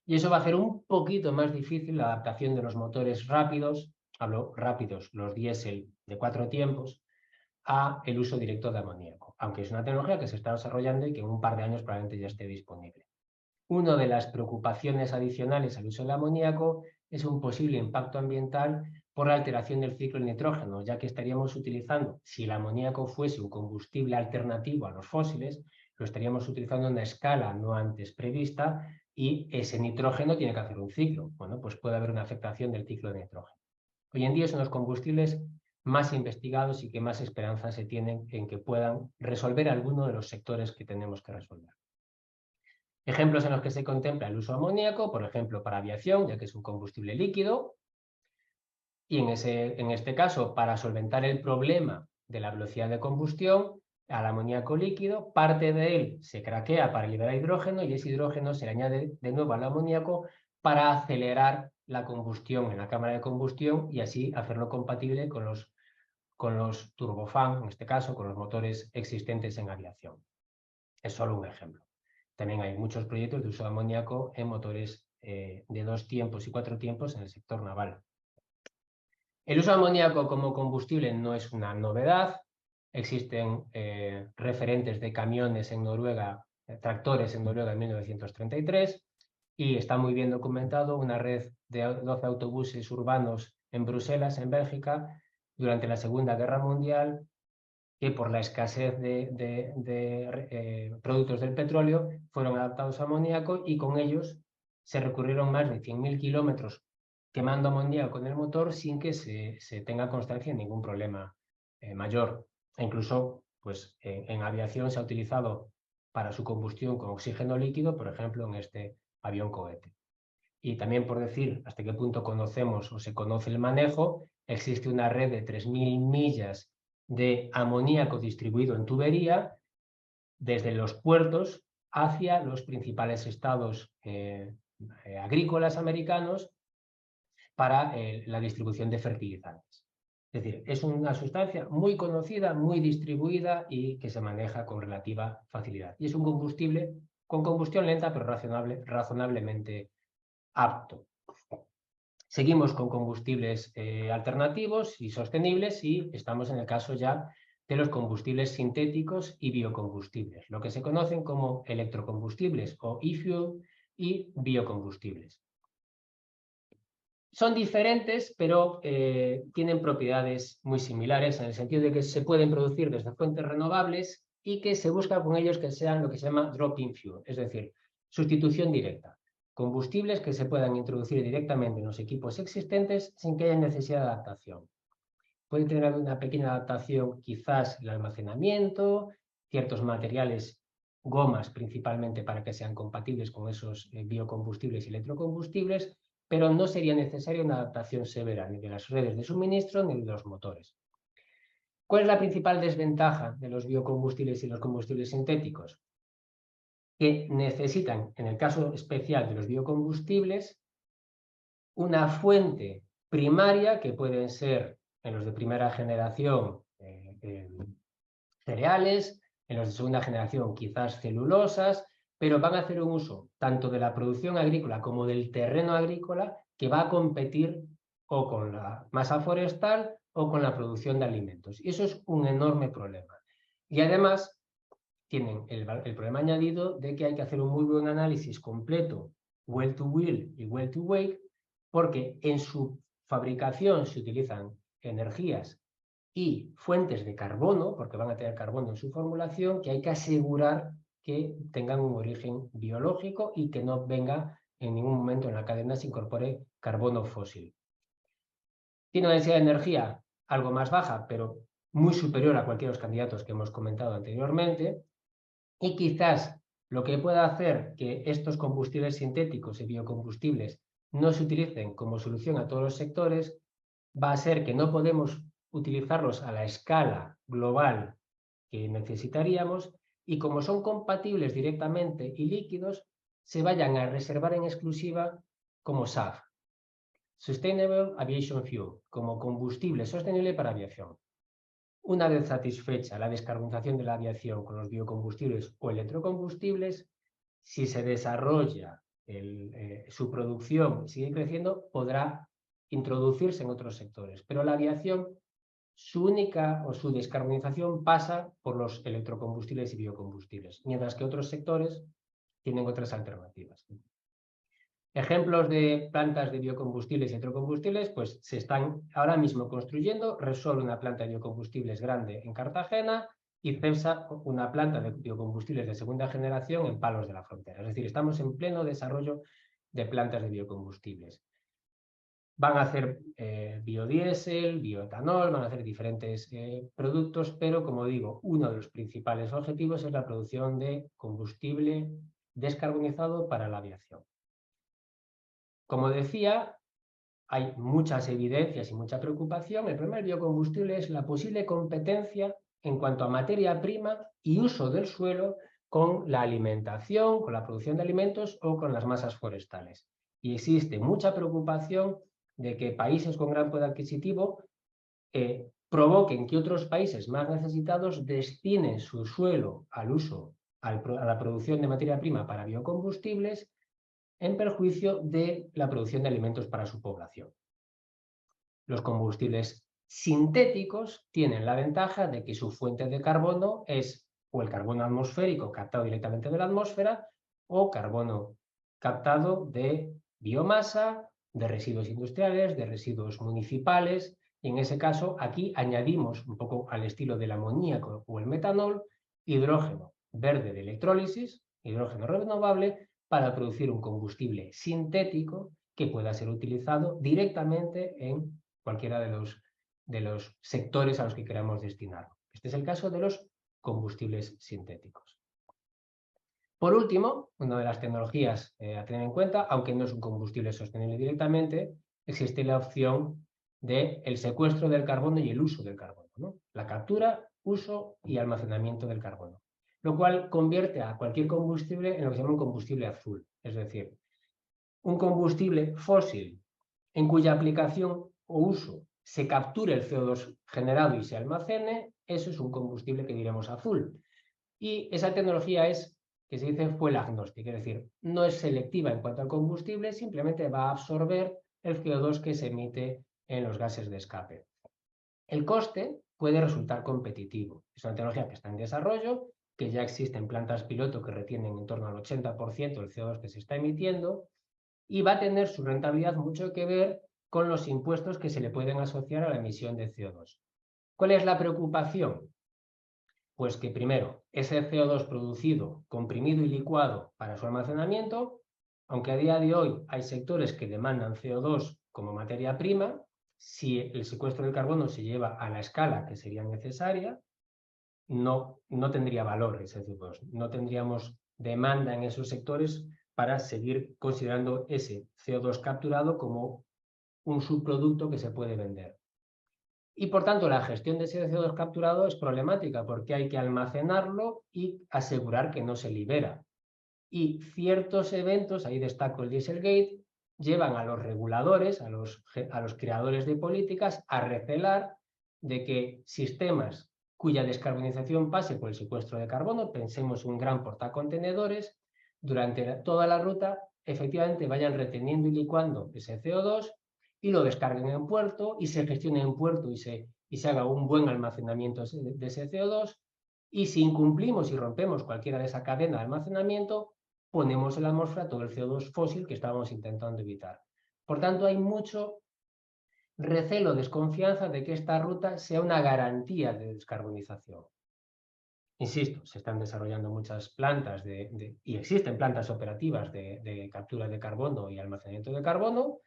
Y eso va a hacer un poquito más difícil la adaptación de los motores rápidos hablo rápidos, los diésel de 4 tiempos, a el uso directo de amoníaco, aunque es una tecnología que se está desarrollando y que en un par de años probablemente ya esté disponible. Una de las preocupaciones adicionales al uso del amoníaco es un posible impacto ambiental por la alteración del ciclo del nitrógeno, ya que estaríamos utilizando, si el amoníaco fuese un combustible alternativo a los fósiles, lo estaríamos utilizando en una escala no antes prevista y ese nitrógeno tiene que hacer un ciclo. Bueno, pues puede haber una afectación del ciclo de nitrógeno. Hoy en día son los combustibles más investigados y que más esperanza se tienen en que puedan resolver alguno de los sectores que tenemos que resolver. Ejemplos en los que se contempla el uso de amoníaco, por ejemplo, para aviación, ya que es un combustible líquido, y en este caso, para solventar el problema de la velocidad de combustión, al amoníaco líquido, parte de él se craquea para liberar hidrógeno y ese hidrógeno se le añade de nuevo al amoníaco para acelerar la combustión en la cámara de combustión y así hacerlo compatible con los turbofan, en este caso, con los motores existentes en aviación. Es solo un ejemplo. También hay muchos proyectos de uso de amoníaco en motores de 2 tiempos y 4 tiempos en el sector naval. El uso de amoníaco como combustible no es una novedad. Existen referentes de camiones en Noruega, tractores en Noruega en 1933, y está muy bien documentado una red de 12 autobuses urbanos en Bruselas, en Bélgica, durante la Segunda Guerra Mundial, que por la escasez de productos del petróleo fueron adaptados a amoníaco y con ellos se recurrieron más de 100.000 kilómetros quemando amoníaco en el motor sin que se tenga constancia de ningún problema mayor. E incluso pues, en aviación se ha utilizado para su combustión con oxígeno líquido, por ejemplo, en este avión cohete. Y también por decir hasta qué punto conocemos o se conoce el manejo, existe una red de 3.000 millas de amoníaco distribuido en tubería desde los puertos hacia los principales estados agrícolas americanos para la distribución de fertilizantes. Es decir, es una sustancia muy conocida, muy distribuida y que se maneja con relativa facilidad. Y es un combustible con combustión lenta, pero razonablemente apto. Seguimos con combustibles alternativos y sostenibles y estamos en el caso ya de los combustibles sintéticos y biocombustibles, lo que se conocen como electrocombustibles o e-fuel y biocombustibles. Son diferentes, pero tienen propiedades muy similares en el sentido de que se pueden producir desde fuentes renovables y que se busca con ellos que sean lo que se llama drop-in fuel, es decir, sustitución directa. Combustibles que se puedan introducir directamente en los equipos existentes sin que haya necesidad de adaptación. Puede tener una pequeña adaptación, quizás el almacenamiento, ciertos materiales, gomas principalmente para que sean compatibles con esos biocombustibles y electrocombustibles, pero no sería necesaria una adaptación severa ni de las redes de suministro ni de los motores. ¿Cuál es la principal desventaja de los biocombustibles y los combustibles sintéticos? Que necesitan, en el caso especial de los biocombustibles, una fuente primaria, que pueden ser en los de primera generación cereales, en los de segunda generación quizás celulosas, pero van a hacer un uso tanto de la producción agrícola como del terreno agrícola que va a competir o con la masa forestal o con la producción de alimentos. Y eso es un enorme problema. Y además tienen el problema añadido de que hay que hacer un muy buen análisis completo, well to wheel y well to wake, porque en su fabricación se utilizan energías y fuentes de carbono, porque van a tener carbono en su formulación, que hay que asegurar que tengan un origen biológico y que no venga en ningún momento en la cadena se incorpore carbono fósil. Tiene una densidad de energía algo más baja, pero muy superior a cualquiera de los candidatos que hemos comentado anteriormente, y quizás lo que pueda hacer que estos combustibles sintéticos y biocombustibles no se utilicen como solución a todos los sectores va a ser que no podemos utilizarlos a la escala global que necesitaríamos y como son compatibles directamente y líquidos, se vayan a reservar en exclusiva como SAF, Sustainable Aviation Fuel, como combustible sostenible para aviación. Una vez satisfecha la descarbonización de la aviación con los biocombustibles o electrocombustibles, si se desarrolla su producción y sigue creciendo, podrá introducirse en otros sectores. Pero la aviación, su única o su descarbonización pasa por los electrocombustibles y biocombustibles, mientras que otros sectores tienen otras alternativas. Ejemplos de plantas de biocombustibles y electrocombustibles, pues se están ahora mismo construyendo. Repsol, una planta de biocombustibles grande en Cartagena, y Cepsa, una planta de biocombustibles de segunda generación en Palos de la Frontera. Es decir, estamos en pleno desarrollo de plantas de biocombustibles. Van a hacer biodiesel, bioetanol, van a hacer diferentes productos, pero como digo, uno de los principales objetivos es la producción de combustible descarbonizado para la aviación. Como decía, hay muchas evidencias y mucha preocupación. El problema del biocombustible es la posible competencia en cuanto a materia prima y uso del suelo con la alimentación, con la producción de alimentos o con las masas forestales. Y existe mucha preocupación de que países con gran poder adquisitivo provoquen que otros países más necesitados destinen su suelo al uso, a la producción de materia prima para biocombustibles, en perjuicio de la producción de alimentos para su población. Los combustibles sintéticos tienen la ventaja de que su fuente de carbono es o el carbono atmosférico captado directamente de la atmósfera o carbono captado de biomasa, de residuos industriales, de residuos municipales. Y en ese caso, aquí añadimos, un poco al estilo del amoníaco o el metanol, hidrógeno verde de electrólisis, hidrógeno renovable, para producir un combustible sintético que pueda ser utilizado directamente en cualquiera de los sectores a los que queramos destinarlo. Este es el caso de los combustibles sintéticos. Por último, una de las tecnologías a tener en cuenta, aunque no es un combustible sostenible directamente, existe la opción del secuestro del carbono y el uso del carbono, ¿no? La captura, uso y almacenamiento del carbono, lo cual convierte a cualquier combustible en lo que se llama un combustible azul, es decir, un combustible fósil en cuya aplicación o uso se capture el CO2 generado y se almacene, eso es un combustible que diremos azul. Y esa tecnología es, que se dice, fuel agnóstica, es decir, no es selectiva en cuanto al combustible, simplemente va a absorber el CO2 que se emite en los gases de escape. El coste puede resultar competitivo. Es una tecnología que está en desarrollo, que ya existen plantas piloto que retienen en torno al 80% del CO2 que se está emitiendo, y va a tener su rentabilidad mucho que ver con los impuestos que se le pueden asociar a la emisión de CO2. ¿Cuál es la preocupación? Pues que primero, ese CO2 producido, comprimido y licuado para su almacenamiento, aunque a día de hoy hay sectores que demandan CO2 como materia prima, si el secuestro del carbono se lleva a la escala que sería necesaria, no tendría valor ese CO2, no tendríamos demanda en esos sectores para seguir considerando ese CO2 capturado como un subproducto que se puede vender. Y por tanto, la gestión de ese CO2 capturado es problemática porque hay que almacenarlo y asegurar que no se libera. Y ciertos eventos, ahí destaco el Dieselgate, llevan a los reguladores, a los creadores de políticas, a recelar de que sistemas cuya descarbonización pase por el secuestro de carbono, pensemos un gran portacontenedores, durante toda la ruta efectivamente vayan reteniendo y licuando ese CO2 y lo descarguen en puerto y se gestione en puerto y se haga un buen almacenamiento de ese CO2. Y si incumplimos y rompemos cualquiera de esa cadena de almacenamiento, ponemos en la atmósfera todo el CO2 fósil que estábamos intentando evitar. Por tanto, hay mucho recelo, desconfianza de que esta ruta sea una garantía de descarbonización. Insisto, se están desarrollando muchas plantas y existen plantas operativas de captura de carbono y almacenamiento de carbono,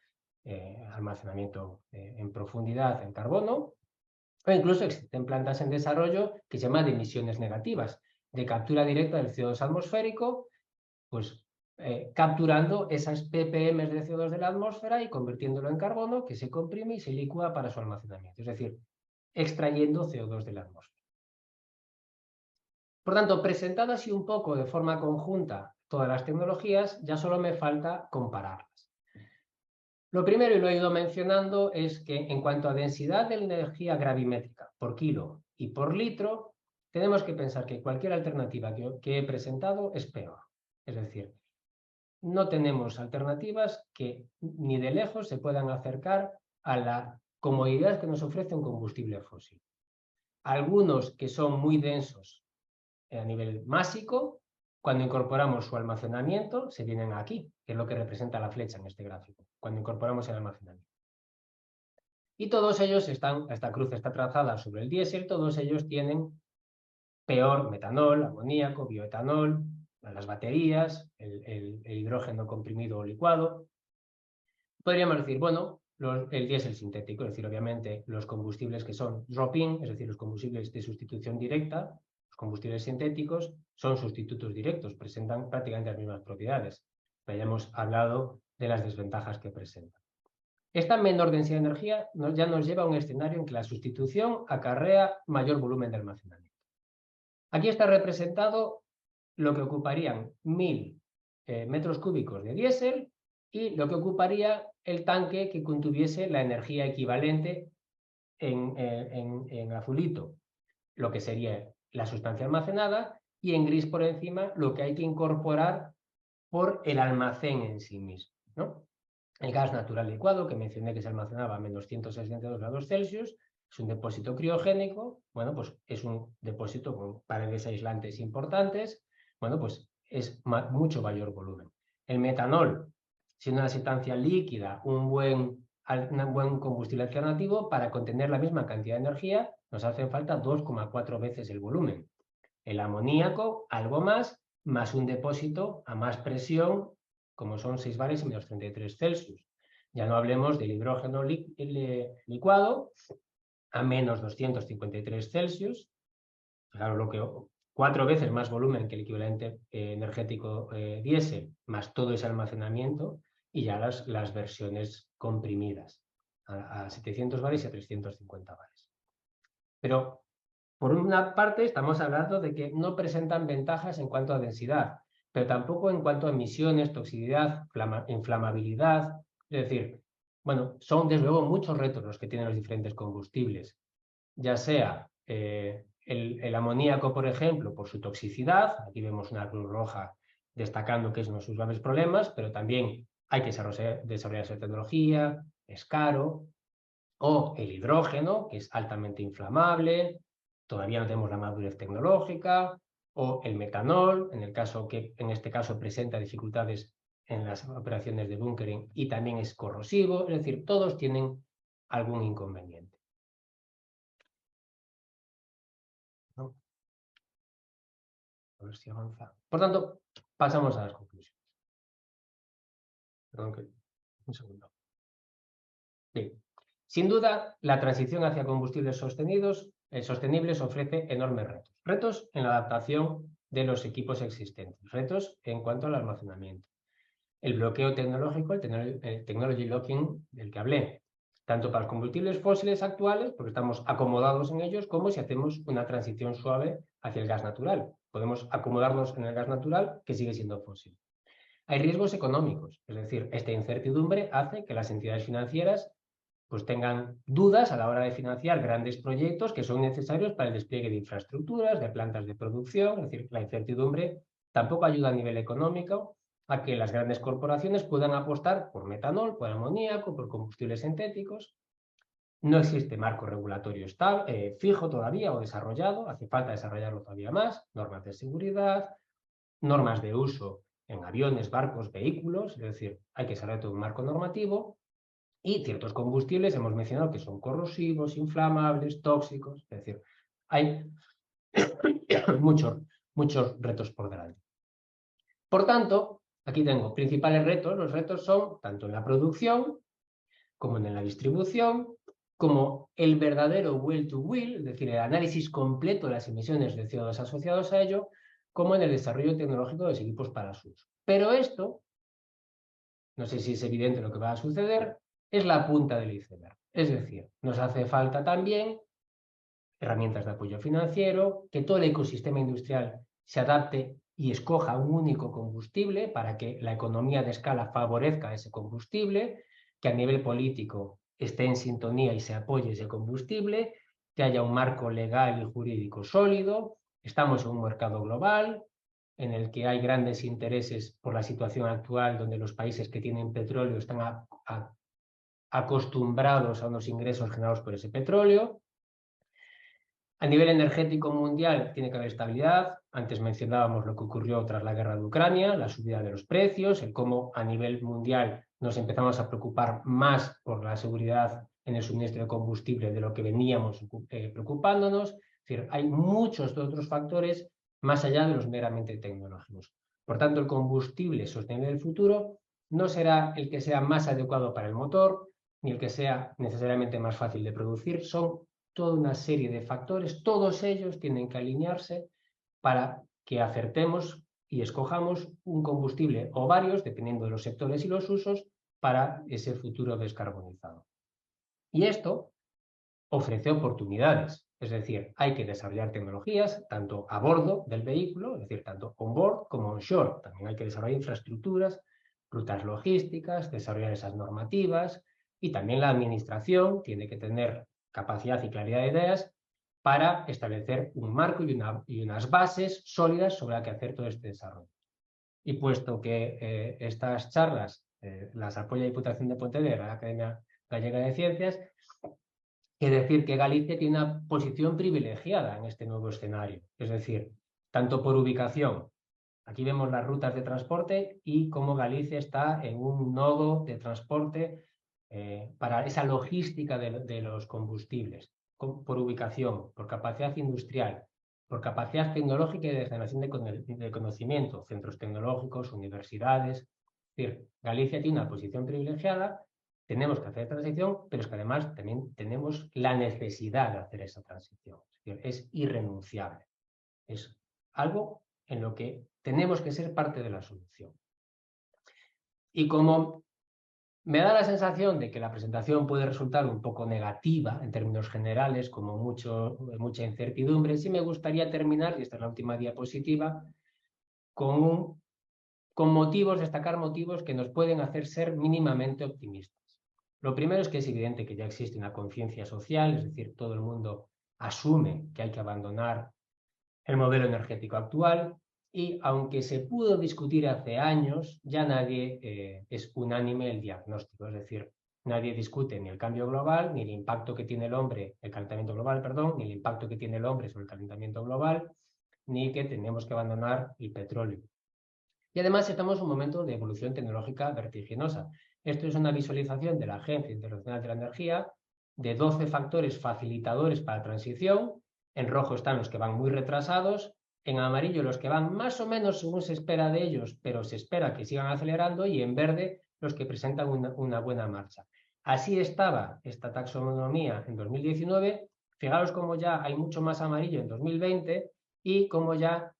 almacenamiento en profundidad en carbono, o incluso existen plantas en desarrollo que se llaman de emisiones negativas, de captura directa del CO2 atmosférico, pues capturando esas ppm de CO2 de la atmósfera y convirtiéndolo en carbono que se comprime y se licúa para su almacenamiento, es decir, extrayendo CO2 de la atmósfera. Por tanto, presentado así un poco de forma conjunta todas las tecnologías, ya solo me falta compararlas. Lo primero, y lo he ido mencionando, es que en cuanto a densidad de energía gravimétrica por kilo y por litro, tenemos que pensar que cualquier alternativa que he presentado es peor. Es decir, no tenemos alternativas que ni de lejos se puedan acercar a la comodidad que nos ofrece un combustible fósil. Algunos que son muy densos a nivel másico, cuando incorporamos su almacenamiento, se vienen aquí, que es lo que representa la flecha en este gráfico, cuando incorporamos el almacenamiento. Y todos ellos esta cruz está trazada sobre el diésel, todos ellos tienen peor metanol, amoníaco, bioetanol, las baterías, el hidrógeno comprimido o licuado. Podríamos decir, bueno, el diésel sintético, es decir, obviamente los combustibles que son drop-in, es decir, los combustibles de sustitución directa, los combustibles sintéticos son sustitutos directos, presentan prácticamente las mismas propiedades. Pero ya hemos hablado de las desventajas que presentan. Esta menor densidad de energía ya nos lleva a un escenario en que la sustitución acarrea mayor volumen de almacenamiento. Aquí está representado lo que ocuparían 1000 metros cúbicos de diésel y lo que ocuparía el tanque que contuviese la energía equivalente en azulito, lo que sería la sustancia almacenada, y en gris por encima lo que hay que incorporar por el almacén en sí mismo, ¿no? El gas natural licuado, que mencioné que se almacenaba a menos 162 grados Celsius, es un depósito criogénico. Bueno, pues es un depósito con paredes aislantes importantes. Bueno, pues es mucho mayor volumen. El metanol, siendo una sustancia líquida, un buen combustible alternativo, para contener la misma cantidad de energía, nos hacen falta 2,4 veces el volumen. El amoníaco, algo más un depósito a más presión, como son 6 bares y menos 33 Celsius. Ya no hablemos del hidrógeno licuado a menos 253 Celsius. Claro, 4 veces más volumen que el equivalente energético diésel, más todo ese almacenamiento, y ya las versiones comprimidas a 700 bares y a 350 bares. Pero por una parte, estamos hablando de que no presentan ventajas en cuanto a densidad, pero tampoco en cuanto a emisiones, toxicidad, inflamabilidad. Es decir, bueno, son desde luego muchos retos los que tienen los diferentes combustibles, ya sea el amoníaco, por ejemplo, por su toxicidad. Aquí vemos una cruz roja destacando que es uno de sus graves problemas, pero también hay que desarrollar esa tecnología, es caro. O el hidrógeno, que es altamente inflamable, todavía no tenemos la madurez tecnológica, o el metanol, en este caso presenta dificultades en las operaciones de bunkering y también es corrosivo. Es decir, todos tienen algún inconveniente, ¿no? A ver si avanza. Por tanto, pasamos a las conclusiones. Perdón, un segundo. Bien. Sin duda, la transición hacia combustibles sostenibles ofrece enormes retos. Retos en la adaptación de los equipos existentes, retos en cuanto al almacenamiento. El bloqueo tecnológico, el technology locking del que hablé, tanto para los combustibles fósiles actuales, porque estamos acomodados en ellos, como si hacemos una transición suave hacia el gas natural. Podemos acomodarnos en el gas natural, que sigue siendo fósil. Hay riesgos económicos, es decir, esta incertidumbre hace que las entidades financieras pues tengan dudas a la hora de financiar grandes proyectos que son necesarios para el despliegue de infraestructuras, de plantas de producción. Es decir, la incertidumbre tampoco ayuda a nivel económico a que las grandes corporaciones puedan apostar por metanol, por amoníaco, por combustibles sintéticos. No existe marco regulatorio fijo todavía o desarrollado, hace falta desarrollarlo todavía más, normas de seguridad, normas de uso en aviones, barcos, vehículos. Es decir, hay que desarrollar todo un marco normativo. Y ciertos combustibles hemos mencionado que son corrosivos, inflamables, tóxicos. Es decir, hay muchos retos por delante. Por tanto, aquí tengo principales retos. Los retos son tanto en la producción como en la distribución, como el verdadero well to wheel, es decir, el análisis completo de las emisiones de CO2 asociados a ello, como en el desarrollo tecnológico de los equipos para su uso. Pero esto, no sé si es evidente lo que va a suceder, es la punta del iceberg. Es decir, nos hace falta también herramientas de apoyo financiero, que todo el ecosistema industrial se adapte y escoja un único combustible para que la economía de escala favorezca ese combustible, que a nivel político esté en sintonía y se apoye ese combustible, que haya un marco legal y jurídico sólido. Estamos en un mercado global en el que hay grandes intereses por la situación actual, donde los países que tienen petróleo están acostumbrados a unos ingresos generados por ese petróleo. A nivel energético mundial tiene que haber estabilidad. Antes mencionábamos lo que ocurrió tras la guerra de Ucrania, la subida de los precios, el cómo a nivel mundial nos empezamos a preocupar más por la seguridad en el suministro de combustible de lo que veníamos preocupándonos. Es decir, hay muchos otros factores más allá de los meramente tecnológicos. Por tanto, el combustible sostenible del futuro no será el que sea más adecuado para el motor, ni el que sea necesariamente más fácil de producir. Son toda una serie de factores, todos ellos tienen que alinearse para que acertemos y escojamos un combustible o varios, dependiendo de los sectores y los usos, para ese futuro descarbonizado. Y esto ofrece oportunidades, es decir, hay que desarrollar tecnologías tanto a bordo del vehículo, es decir, tanto on-board como on-shore. También hay que desarrollar infraestructuras, rutas logísticas, desarrollar esas normativas, y también la administración tiene que tener capacidad y claridad de ideas para establecer un marco y unas bases sólidas sobre las que hacer todo este desarrollo. Y puesto que estas charlas las apoya la Diputación de Pontevedra, la Academia Gallega de Ciencias, que decir que Galicia tiene una posición privilegiada en este nuevo escenario. Es decir, tanto por ubicación, aquí vemos las rutas de transporte y cómo Galicia está en un nodo de transporte para esa logística de los combustibles, por ubicación, por capacidad industrial, por capacidad tecnológica y de generación de conocimiento, centros tecnológicos, universidades. Es decir, Galicia tiene una posición privilegiada, tenemos que hacer transición, pero es que además también tenemos la necesidad de hacer esa transición. Es decir, es irrenunciable. Es algo en lo que tenemos que ser parte de la solución. Y como me da la sensación de que la presentación puede resultar un poco negativa en términos generales, como mucha incertidumbre, sí me gustaría terminar, y esta es la última diapositiva, con motivos, destacar motivos que nos pueden hacer ser mínimamente optimistas. Lo primero es que es evidente que ya existe una conciencia social, es decir, todo el mundo asume que hay que abandonar el modelo energético actual, y aunque se pudo discutir hace años, ya nadie es unánime el diagnóstico, es decir, nadie discute ni el cambio global, ni el impacto que tiene el hombre, el calentamiento global, perdón, ni el impacto que tiene el hombre sobre el calentamiento global, ni que tenemos que abandonar el petróleo. Y además estamos en un momento de evolución tecnológica vertiginosa. Esto es una visualización de la Agencia Internacional de la Energía de 12 factores facilitadores para la transición. En rojo están los que van muy retrasados, en amarillo los que van más o menos según se espera de ellos, pero se espera que sigan acelerando, y en verde los que presentan una buena marcha. Así estaba esta taxonomía en 2019. Fijaros cómo ya hay mucho más amarillo en 2020 y cómo ya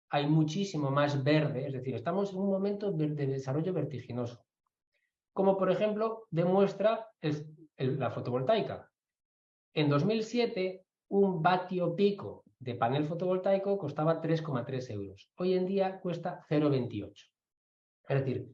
hay muchísimo más verde, es decir, estamos en un momento de desarrollo vertiginoso. Como por ejemplo demuestra la fotovoltaica. En 2007, un vatio pico de panel fotovoltaico costaba 3,3 euros. Hoy en día cuesta 0,28. Es decir,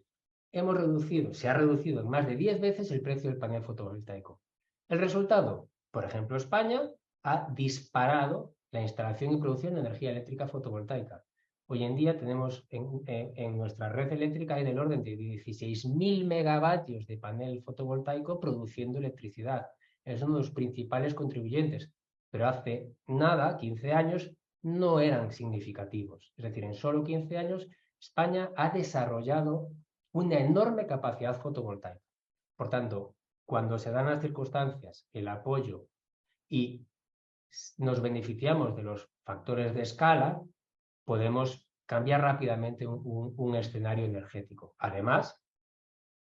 se ha reducido en más de 10 veces el precio del panel fotovoltaico. El resultado, por ejemplo, España ha disparado la instalación y producción de energía eléctrica fotovoltaica. Hoy en día tenemos en nuestra red eléctrica en el orden de 16.000 megavatios de panel fotovoltaico produciendo electricidad. Es uno de los principales contribuyentes, pero hace nada, 15 años, no eran significativos. Es decir, en solo 15 años España ha desarrollado una enorme capacidad fotovoltaica. Por tanto, cuando se dan las circunstancias, el apoyo y nos beneficiamos de los factores de escala, podemos cambiar rápidamente un escenario energético. Además,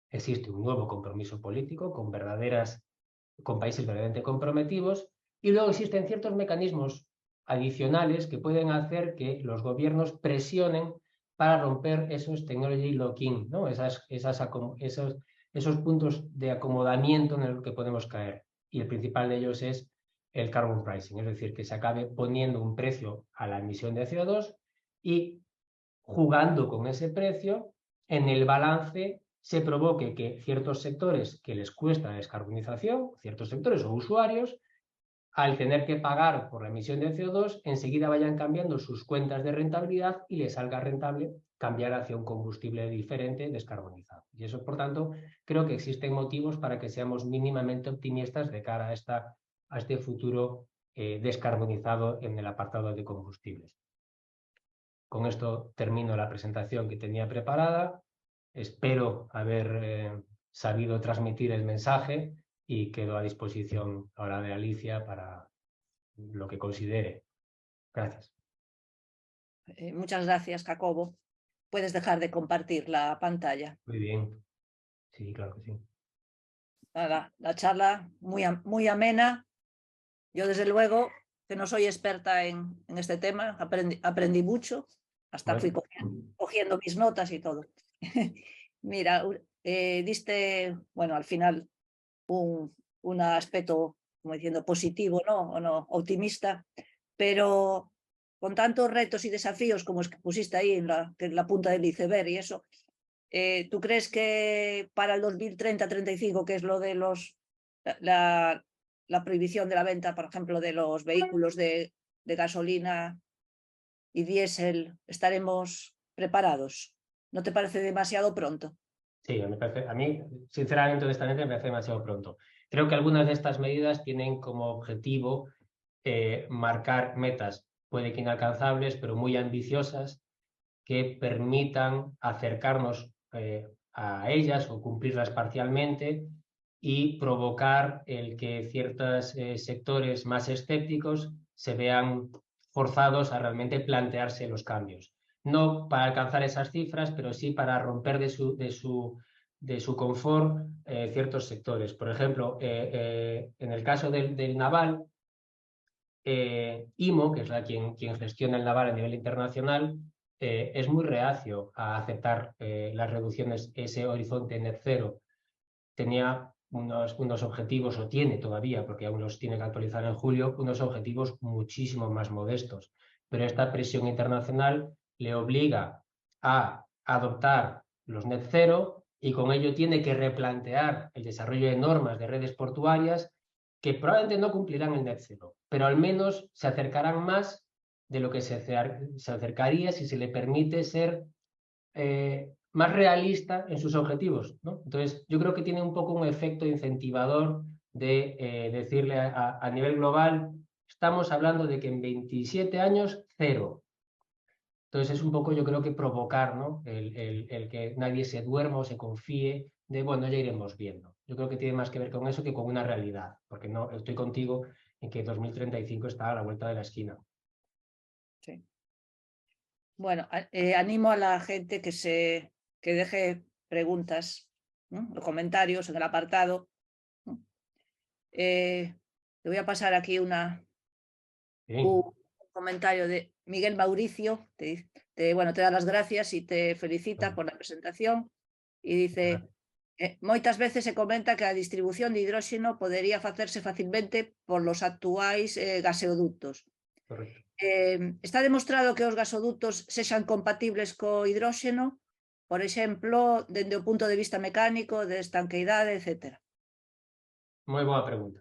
existe un nuevo compromiso político con países verdaderamente comprometidos, y luego existen ciertos mecanismos adicionales que pueden hacer que los gobiernos presionen para romper esos technology lock-in, ¿no? esos puntos de acomodamiento en los que podemos caer. Y el principal de ellos es el carbon pricing, es decir, que se acabe poniendo un precio a la emisión de CO2 y jugando con ese precio, en el balance se provoque que ciertos sectores que les cuesta la descarbonización, ciertos sectores o usuarios, al tener que pagar por la emisión de CO2, enseguida vayan cambiando sus cuentas de rentabilidad y les salga rentable cambiar hacia un combustible diferente, descarbonizado. Y eso, por tanto, creo que existen motivos para que seamos mínimamente optimistas de cara a este futuro descarbonizado en el apartado de combustibles. Con esto termino la presentación que tenía preparada. Espero haber sabido transmitir el mensaje y quedo a disposición ahora de Alicia para lo que considere. Gracias. Muchas gracias, Jacobo. Puedes dejar de compartir la pantalla. Muy bien. Sí, claro que sí. Nada, la charla muy amena. Yo, desde luego, que no soy experta en este tema, aprendí mucho, hasta fui cogiendo mis notas y todo. Mira, diste, bueno, al final un aspecto, como diciendo, positivo, ¿no? O no, optimista, pero con tantos retos y desafíos como es que pusiste ahí en la punta del iceberg y eso, ¿tú crees que para el 2030-35, que es lo de la prohibición de la venta, por ejemplo, de los vehículos de gasolina y diésel, estaremos preparados? ¿No te parece demasiado pronto? Sí, a mí, sinceramente, honestamente, me parece demasiado pronto. Creo que algunas de estas medidas tienen como objetivo marcar metas, puede que inalcanzables, pero muy ambiciosas, que permitan acercarnos a ellas o cumplirlas parcialmente y provocar el que ciertos sectores más escépticos se vean forzados a realmente plantearse los cambios. No para alcanzar esas cifras, pero sí para romper de su confort ciertos sectores. Por ejemplo, en el caso del naval, IMO, que es quien gestiona el naval a nivel internacional, es muy reacio a aceptar las reducciones, ese horizonte net cero. Tenía unos objetivos, o tiene todavía, porque aún los tiene que actualizar en julio, unos objetivos muchísimo más modestos. Pero esta presión internacional le obliga a adoptar los net cero y con ello tiene que replantear el desarrollo de normas de redes portuarias que probablemente no cumplirán el net cero, pero al menos se acercarán más de lo que se acercaría si se le permite ser más realista en sus objetivos, ¿no? Entonces, yo creo que tiene un poco un efecto incentivador de decirle a nivel global, estamos hablando de que en 27 años, cero. Entonces, es un poco, yo creo que provocar, ¿no? el que nadie se duerma o se confíe de, bueno, ya iremos viendo. Yo creo que tiene más que ver con eso que con una realidad, porque no estoy contigo en que 2035 está a la vuelta de la esquina. Sí. Bueno, animo a la gente que deje preguntas, ¿no?, o comentarios en el apartado. Te voy a pasar aquí un comentario de Miguel Mauricio. Bueno, te da las gracias y te felicita por la presentación. Y dice, moitas veces se comenta que a distribución de hidróxeno podería facerse facilmente por los actuais gaseoductos. Correcto. Está demostrado que os gasoductos sexan compatibles co hidróxeno, por exemplo, dende o punto de vista mecánico, de estanqueidade, etc. Moi boa pregunta.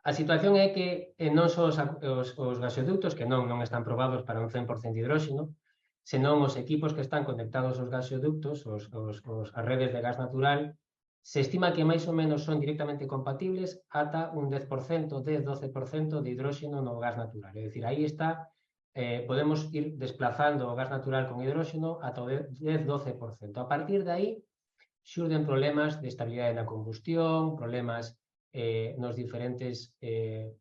A situación é que non só os gasoductos, que non están probados para un 100% de hidróxeno, senón os equipos que están conectados aos gasoductos, as redes de gas natural, se estima que máis ou menos son directamente compatibles ata un 10%, 10-12% de hidróxeno no gas natural. É dicir, aí está, podemos ir desplazando o gas natural con hidróxeno ata o 10-12%. A partir de aí, xurden problemas de estabilidade na combustión, problemas nos diferentes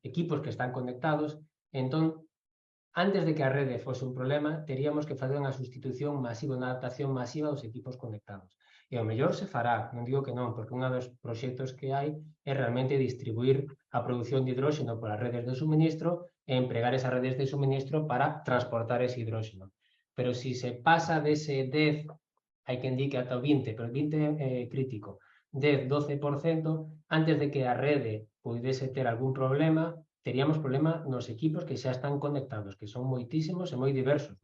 equipos que están conectados. Entón, antes de que a rede fose un problema, teríamos que fazer unha sustitución masiva, unha adaptación masiva dos equipos conectados. E ao mellor se fará, non digo que non, porque un dos proxectos que hai é realmente distribuir a produción de hidróxeno polas redes de suministro e empregar esas redes de suministro para transportar ese hidróxeno. Pero si se pasa dese 10, hai quen di que ata o 20, pero o 20 é crítico, 10-12%, antes de que a rede pudese ter algún problema, teríamos problema nos equipos que xa están conectados, que son moitísimos e moi diversos.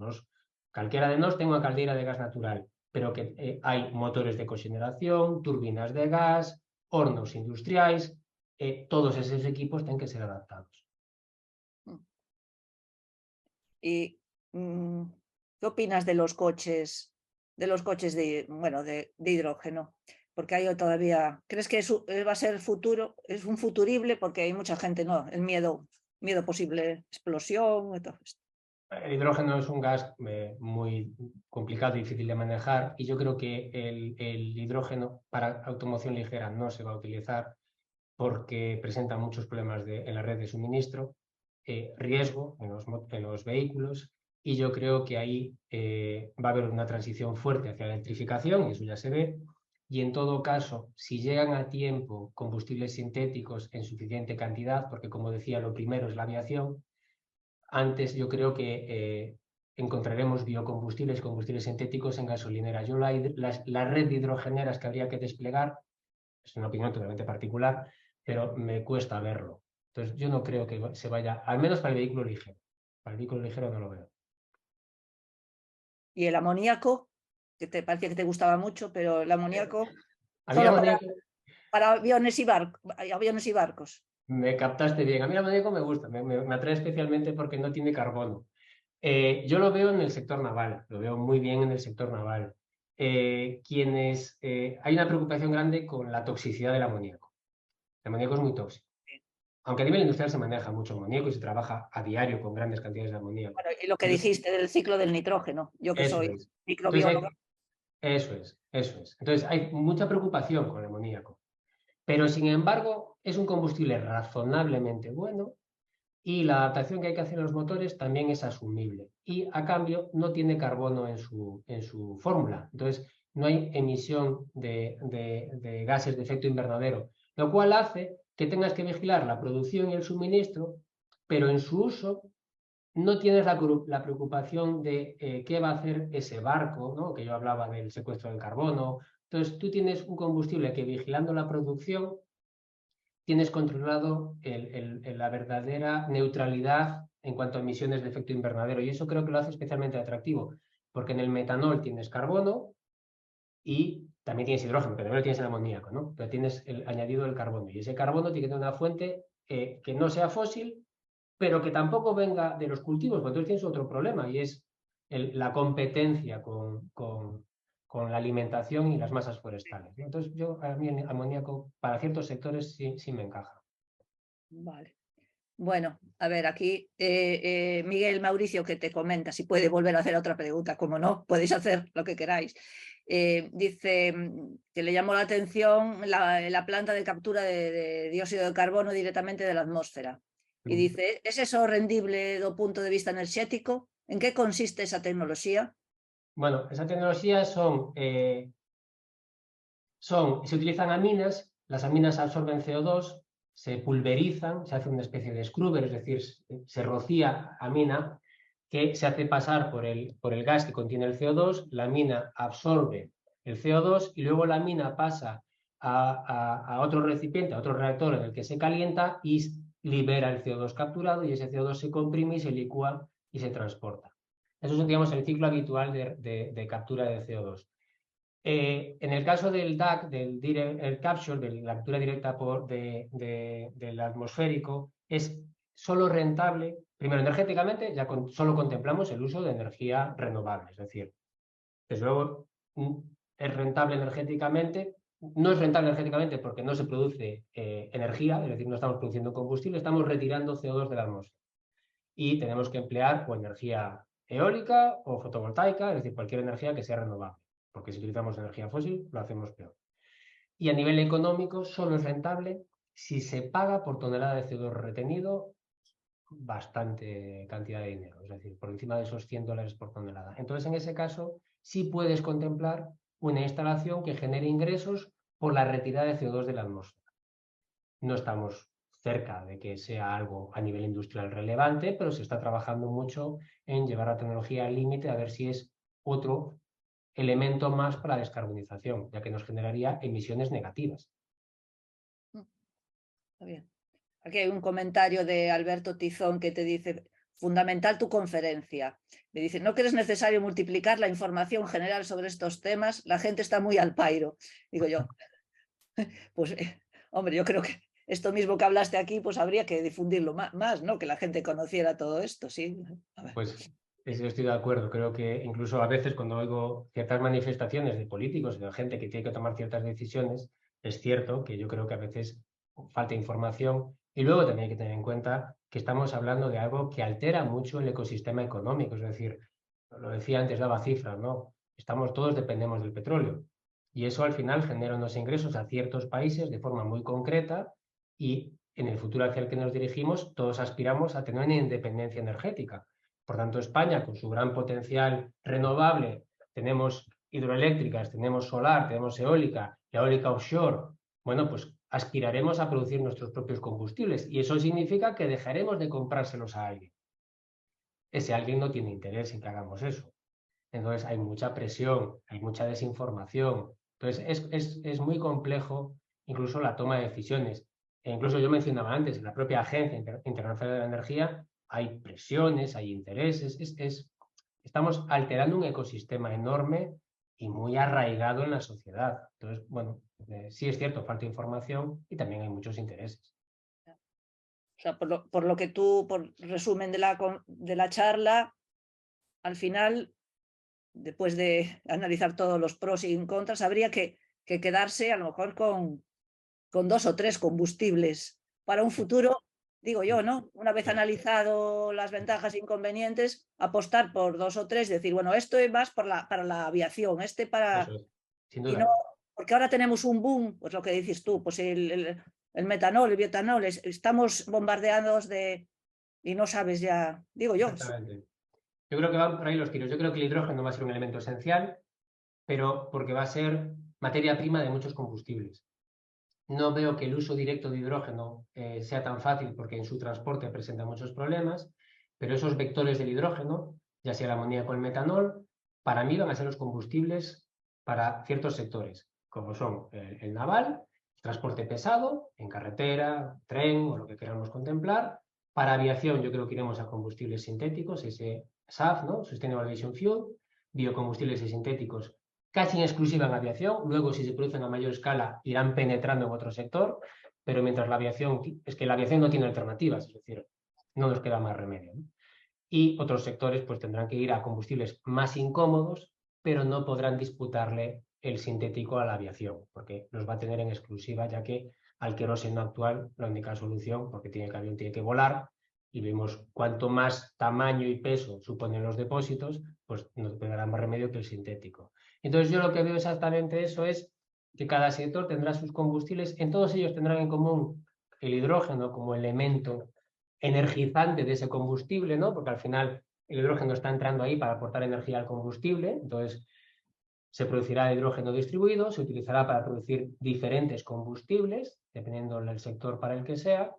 Calquera de nós ten unha caldeira de gas natural, pero que hai motores de coxeneración, turbinas de gas, hornos industriais, todos eses equipos ten que ser adaptados. ¿Y qué opinas de los coches de hidrógeno? Porque hay todavía, ¿crees que va a ser futuro? Es un futurible, porque hay mucha gente, no, el miedo posible explosión y todo esto. El hidrógeno es un gas muy complicado y difícil de manejar, y yo creo que el hidrógeno para automoción ligera no se va a utilizar porque presenta muchos problemas en la red de suministro, riesgo en los vehículos, y yo creo que ahí va a haber una transición fuerte hacia la electrificación, y eso ya se ve. Y en todo caso, si llegan a tiempo combustibles sintéticos en suficiente cantidad, porque como decía, lo primero es la aviación, antes yo creo que encontraremos biocombustibles, combustibles sintéticos en gasolineras. Yo la red de hidrogeneras que habría que desplegar, es una opinión totalmente particular, pero me cuesta verlo. Entonces yo no creo que se vaya, al menos para el vehículo ligero. Para el vehículo ligero no lo veo. Y el amoníaco, que te parecía que te gustaba mucho, pero el amoníaco Había solo para aviones y barcos. Me captaste bien. A mí el amoníaco me gusta, me atrae especialmente porque no tiene carbono. Yo lo veo en el sector naval, lo veo muy bien en el sector naval. Hay una preocupación grande con la toxicidad del amoníaco. El amoníaco es muy tóxico. Aunque a nivel industrial se maneja mucho amoníaco y se trabaja a diario con grandes cantidades de amoníaco. Bueno, y lo que dijiste del ciclo del nitrógeno, yo que Eso soy es. microbióloga. Eso es. Entonces hay mucha preocupación con el amoníaco. Pero sin embargo es un combustible razonablemente bueno, y la adaptación que hay que hacer en los motores también es asumible. Y a cambio no tiene carbono en su fórmula. Entonces no hay emisión de gases de efecto invernadero, lo cual hace que tengas que vigilar la producción y el suministro, pero en su uso no tienes la preocupación de qué va a hacer ese barco, ¿no? Que yo hablaba del secuestro del carbono. Entonces tú tienes un combustible que, vigilando la producción, tienes controlado la verdadera neutralidad en cuanto a emisiones de efecto invernadero, y eso creo que lo hace especialmente atractivo, porque en el metanol tienes carbono y también tienes hidrógeno, pero no tienes el amoníaco, ¿no? Pero tienes añadido el carbono, y ese carbono tiene que tener una fuente que no sea fósil, pero que tampoco venga de los cultivos, porque entonces tienes otro problema, y es la competencia con la alimentación y las masas forestales, ¿no? Entonces a mí el amoníaco para ciertos sectores sí me encaja. Vale. Bueno, a ver, aquí Miguel Mauricio, que te comenta, si puede volver a hacer otra pregunta, como no, podéis hacer lo que queráis. Dice que le llamó la atención la planta de captura de dióxido de carbono directamente de la atmósfera. Y dice, ¿es eso rendible do punto de vista enerxético? En qué consiste esa tecnoloxía? Bueno, esa tecnología se utilizan aminas, las aminas absorben CO2, se pulverizan, se hace una especie de scrubber, es decir, se rocía amina que se hace pasar por el gas que contiene el CO2, la amina absorbe el CO2 y luego la amina pasa a otro recipiente, a otro reactor en el que se calienta y libera el CO2 capturado, y ese CO2 se comprime y se licúa y se transporta. Eso es, digamos, el ciclo habitual de captura de CO2. En el caso del DAC, del Direct Capture, de la captura directa del atmosférico, es solo rentable, primero energéticamente, ya solo contemplamos el uso de energía renovable, es decir, desde luego es rentable energéticamente. No es rentable energéticamente porque no se produce energía, es decir, no estamos produciendo combustible, estamos retirando CO2 de la atmósfera. Y tenemos que emplear o energía eólica o fotovoltaica, es decir, cualquier energía que sea renovable, porque si utilizamos energía fósil lo hacemos peor. Y a nivel económico solo es rentable si se paga por tonelada de CO2 retenido bastante cantidad de dinero, es decir, por encima de esos $100 por tonelada. Entonces, en ese caso, sí puedes contemplar una instalación que genere ingresos por la retirada de CO2 de la atmósfera. No estamos cerca de que sea algo a nivel industrial relevante, pero se está trabajando mucho en llevar la tecnología al límite, a ver si es otro elemento más para la descarbonización, ya que nos generaría emisiones negativas. Está bien. Aquí hay un comentario de Alberto Tizón que te dice, fundamental tu conferencia. Me dice, ¿no crees necesario multiplicar la información general sobre estos temas? La gente está muy al pairo. Digo yo, pues hombre, yo creo que esto mismo que hablaste aquí, pues habría que difundirlo más, ¿no? Que la gente conociera todo esto, sí. A ver. Pues yo estoy de acuerdo. Creo que incluso a veces cuando oigo ciertas manifestaciones de políticos, de gente que tiene que tomar ciertas decisiones, es cierto que yo creo que a veces falta información. Y luego también hay que tener en cuenta que estamos hablando de algo que altera mucho el ecosistema económico. Es decir, lo decía antes, daba cifras, ¿no? Todos dependemos del petróleo. Y eso al final genera unos ingresos a ciertos países de forma muy concreta y en el futuro hacia el que nos dirigimos, todos aspiramos a tener una independencia energética. Por tanto, España, con su gran potencial renovable, tenemos hidroeléctricas, tenemos solar, tenemos eólica, eólica offshore. Bueno, pues aspiraremos a producir nuestros propios combustibles y eso significa que dejaremos de comprárselos a alguien. Ese alguien no tiene interés en que hagamos eso. Entonces hay mucha presión, hay mucha desinformación. Entonces es muy complejo incluso la toma de decisiones. E incluso yo mencionaba antes, en la propia Agencia Internacional de la Energía hay presiones, hay intereses. Estamos alterando un ecosistema enorme y muy arraigado en la sociedad. Entonces, bueno, sí es cierto, falta información y también hay muchos intereses. O sea, por lo que tú, por resumen de la charla, al final, después de analizar todos los pros y contras, habría que quedarse a lo mejor con 2 o 3 combustibles para un futuro, digo yo, ¿no? Una vez analizado las ventajas e inconvenientes, apostar por 2 o 3, decir, bueno, esto es más para la aviación, este para... Eso es, sin Y duda. no, porque ahora tenemos un boom, pues lo que dices tú, pues el metanol, el biotanol, estamos bombardeados de... y no sabes ya, digo yo. Exactamente. Yo creo que van por ahí los tiros. Yo creo que el hidrógeno va a ser un elemento esencial, pero porque va a ser materia prima de muchos combustibles. No veo que el uso directo de hidrógeno sea tan fácil porque en su transporte presenta muchos problemas, pero esos vectores del hidrógeno, ya sea el amoníaco o el metanol, para mí van a ser los combustibles para ciertos sectores, como son el naval, el transporte pesado, en carretera, tren o lo que queramos contemplar. Para aviación yo creo que iremos a combustibles sintéticos, ese SAF, ¿no? Sustainable Aviation Fuel, biocombustibles y sintéticos casi en exclusiva en aviación, luego si se producen a mayor escala irán penetrando en otro sector, pero mientras la aviación, es que la aviación no tiene alternativas, es decir, no nos queda más remedio, ¿no? Y otros sectores pues tendrán que ir a combustibles más incómodos, pero no podrán disputarle el sintético a la aviación, porque los va a tener en exclusiva, ya que al queroseno actual la única solución, porque el avión tiene que volar, y vemos cuanto más tamaño y peso suponen los depósitos, pues no tendrá más remedio que el sintético. Entonces yo lo que veo exactamente eso es que cada sector tendrá sus combustibles, en todos ellos tendrán en común el hidrógeno como elemento energizante de ese combustible, ¿no? Porque al final el hidrógeno está entrando ahí para aportar energía al combustible, entonces se producirá hidrógeno distribuido, se utilizará para producir diferentes combustibles, dependiendo del sector para el que sea,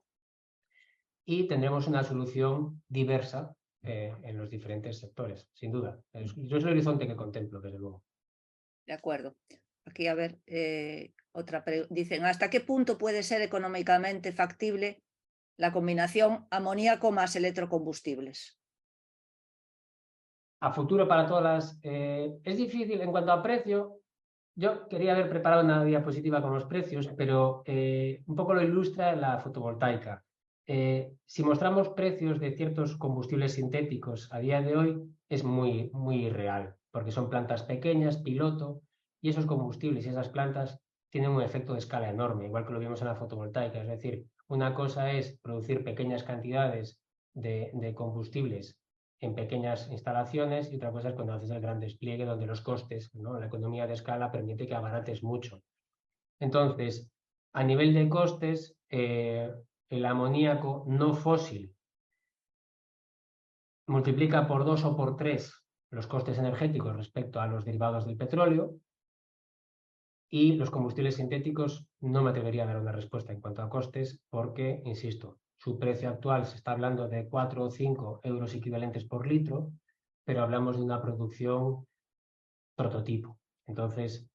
y tendremos una solución diversa en los diferentes sectores, sin duda. Yo es el horizonte que contemplo, desde luego. De acuerdo. Aquí, a ver, dicen, ¿hasta qué punto puede ser económicamente factible la combinación amoníaco más electrocombustibles? A futuro para todas las... es difícil en cuanto a precio. Yo quería haber preparado una diapositiva con los precios, pero un poco lo ilustra la fotovoltaica. Si mostramos precios de ciertos combustibles sintéticos a día de hoy, es muy, muy irreal, porque son plantas pequeñas, piloto, y esos combustibles y esas plantas tienen un efecto de escala enorme, igual que lo vimos en la fotovoltaica. Es decir, una cosa es producir pequeñas cantidades de combustibles en pequeñas instalaciones y otra cosa es cuando haces el gran despliegue donde los costes, ¿no? La economía de escala permite que abarates mucho. Entonces, a nivel de costes, el amoníaco no fósil multiplica por 2 o por 3 los costes energéticos respecto a los derivados del petróleo y los combustibles sintéticos no me atrevería a dar una respuesta en cuanto a costes porque, insisto, su precio actual se está hablando de 4 o 5 euros equivalentes por litro, pero hablamos de una producción prototipo. Entonces,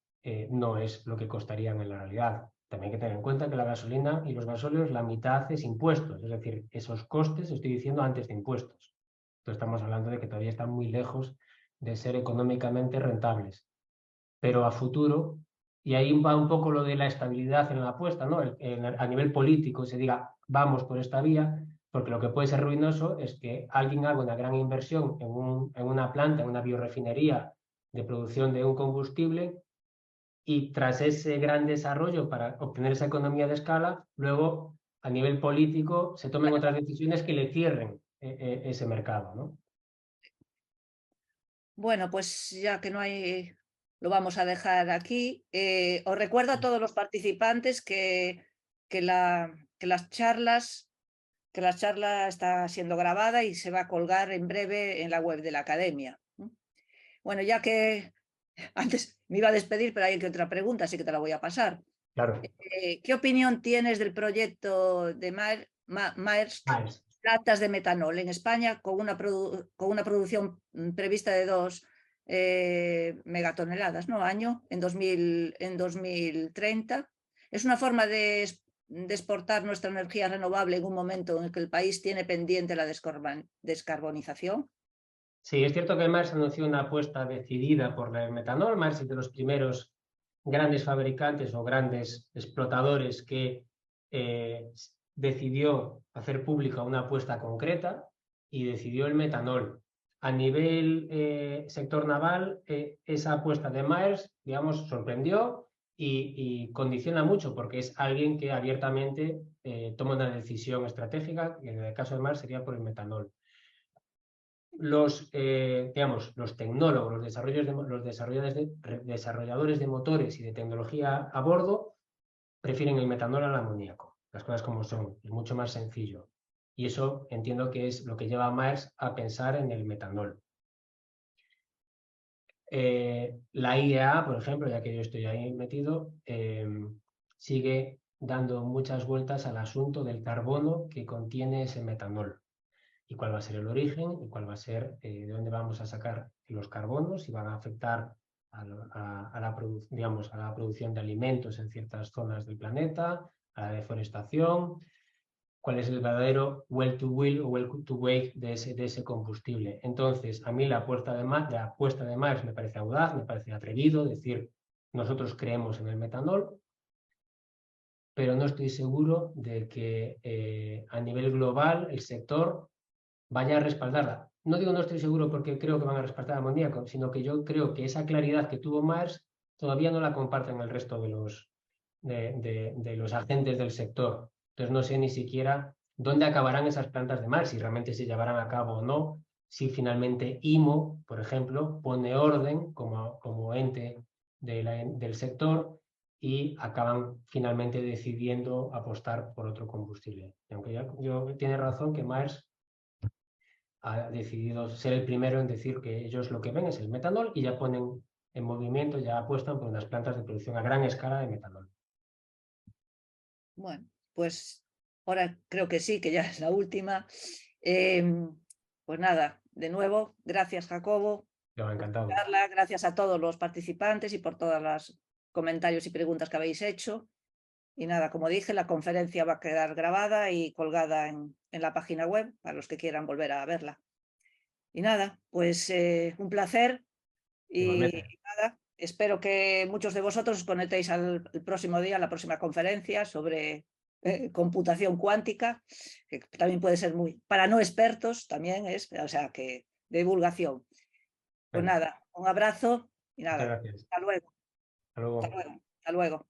no es lo que costarían en la realidad. También hay que tener en cuenta que la gasolina y los gasóleos, la mitad es impuestos. Es decir, esos costes, estoy diciendo, antes de impuestos. Entonces, estamos hablando de que todavía están muy lejos de ser económicamente rentables. Pero a futuro, y ahí va un poco lo de la estabilidad en la apuesta, ¿no? A nivel político se diga, vamos por esta vía, porque lo que puede ser ruinoso es que alguien haga una gran inversión en una planta, en una biorefinería de producción de un combustible, y tras ese gran desarrollo para obtener esa economía de escala, luego a nivel político se tomen otras decisiones que le cierren ese mercado, ¿no? Bueno, pues ya que no hay, lo vamos a dejar aquí. Os recuerdo a todos los participantes que las charlas está siendo grabada y se va a colgar en breve en la web de la academia. Bueno, ya que antes me iba a despedir, pero hay que otra pregunta, así que te la voy a pasar. Claro. ¿Qué opinión tienes del proyecto de Maersk, latas de metanol en España, con una producción prevista de 2 megatoneladas, ¿no? Año en 2030? Es una forma de exportar nuestra energía renovable en un momento en el que el país tiene pendiente la descarbonización. Sí, es cierto que Maersk anunció una apuesta decidida por el metanol. Maersk es de los primeros grandes fabricantes o grandes explotadores que decidió hacer pública una apuesta concreta y decidió el metanol. A nivel sector naval, esa apuesta de Maersk, digamos, sorprendió y condiciona mucho, porque es alguien que abiertamente toma una decisión estratégica, que en el caso de Maersk sería por el metanol. Los tecnólogos, los desarrolladores de motores y de tecnología a bordo prefieren el metanol al amoníaco. Las cosas como son, es mucho más sencillo. Y eso entiendo que es lo que lleva a Maersk a pensar en el metanol. La IEA, por ejemplo, ya que yo estoy ahí metido, sigue dando muchas vueltas al asunto del carbono que contiene ese metanol. Y cuál va a ser el origen, y cuál va a ser de dónde vamos a sacar los carbonos, si van a afectar a la producción de alimentos en ciertas zonas del planeta, a la deforestación, cuál es el verdadero well to wheel o well to wake de ese combustible. Entonces, a mí la apuesta de Maersk me parece audaz, me parece atrevido, decir, nosotros creemos en el metanol, pero no estoy seguro de que a nivel global el sector vaya a respaldarla. No digo no estoy seguro porque creo que van a respaldar amoníaco, sino que yo creo que esa claridad que tuvo Maersk todavía no la comparten el resto de los agentes del sector. Entonces no sé ni siquiera dónde acabarán esas plantas de Maersk, si realmente se llevarán a cabo o no, si finalmente IMO, por ejemplo, pone orden como ente del sector y acaban finalmente decidiendo apostar por otro combustible. Y aunque yo tiene razón que Maersk ha decidido ser el primero en decir que ellos lo que ven es el metanol y ya ponen en movimiento, ya apuestan por unas plantas de producción a gran escala de metanol. Bueno, pues ahora creo que sí, que ya es la última. Pues nada, de nuevo, gracias Jacobo. Yo encantado. Gracias a todos los participantes y por todos los comentarios y preguntas que habéis hecho. Y nada, como dije, la conferencia va a quedar grabada y colgada en la página web para los que quieran volver a verla. Y nada, pues un placer y nada, espero que muchos de vosotros os conectéis el próximo día, a la próxima conferencia sobre computación cuántica, que también puede ser muy, para no expertos también es, o sea, que de divulgación. Pues nada, un abrazo y nada, Muchas gracias. hasta luego. Hasta luego. Hasta luego. Hasta luego.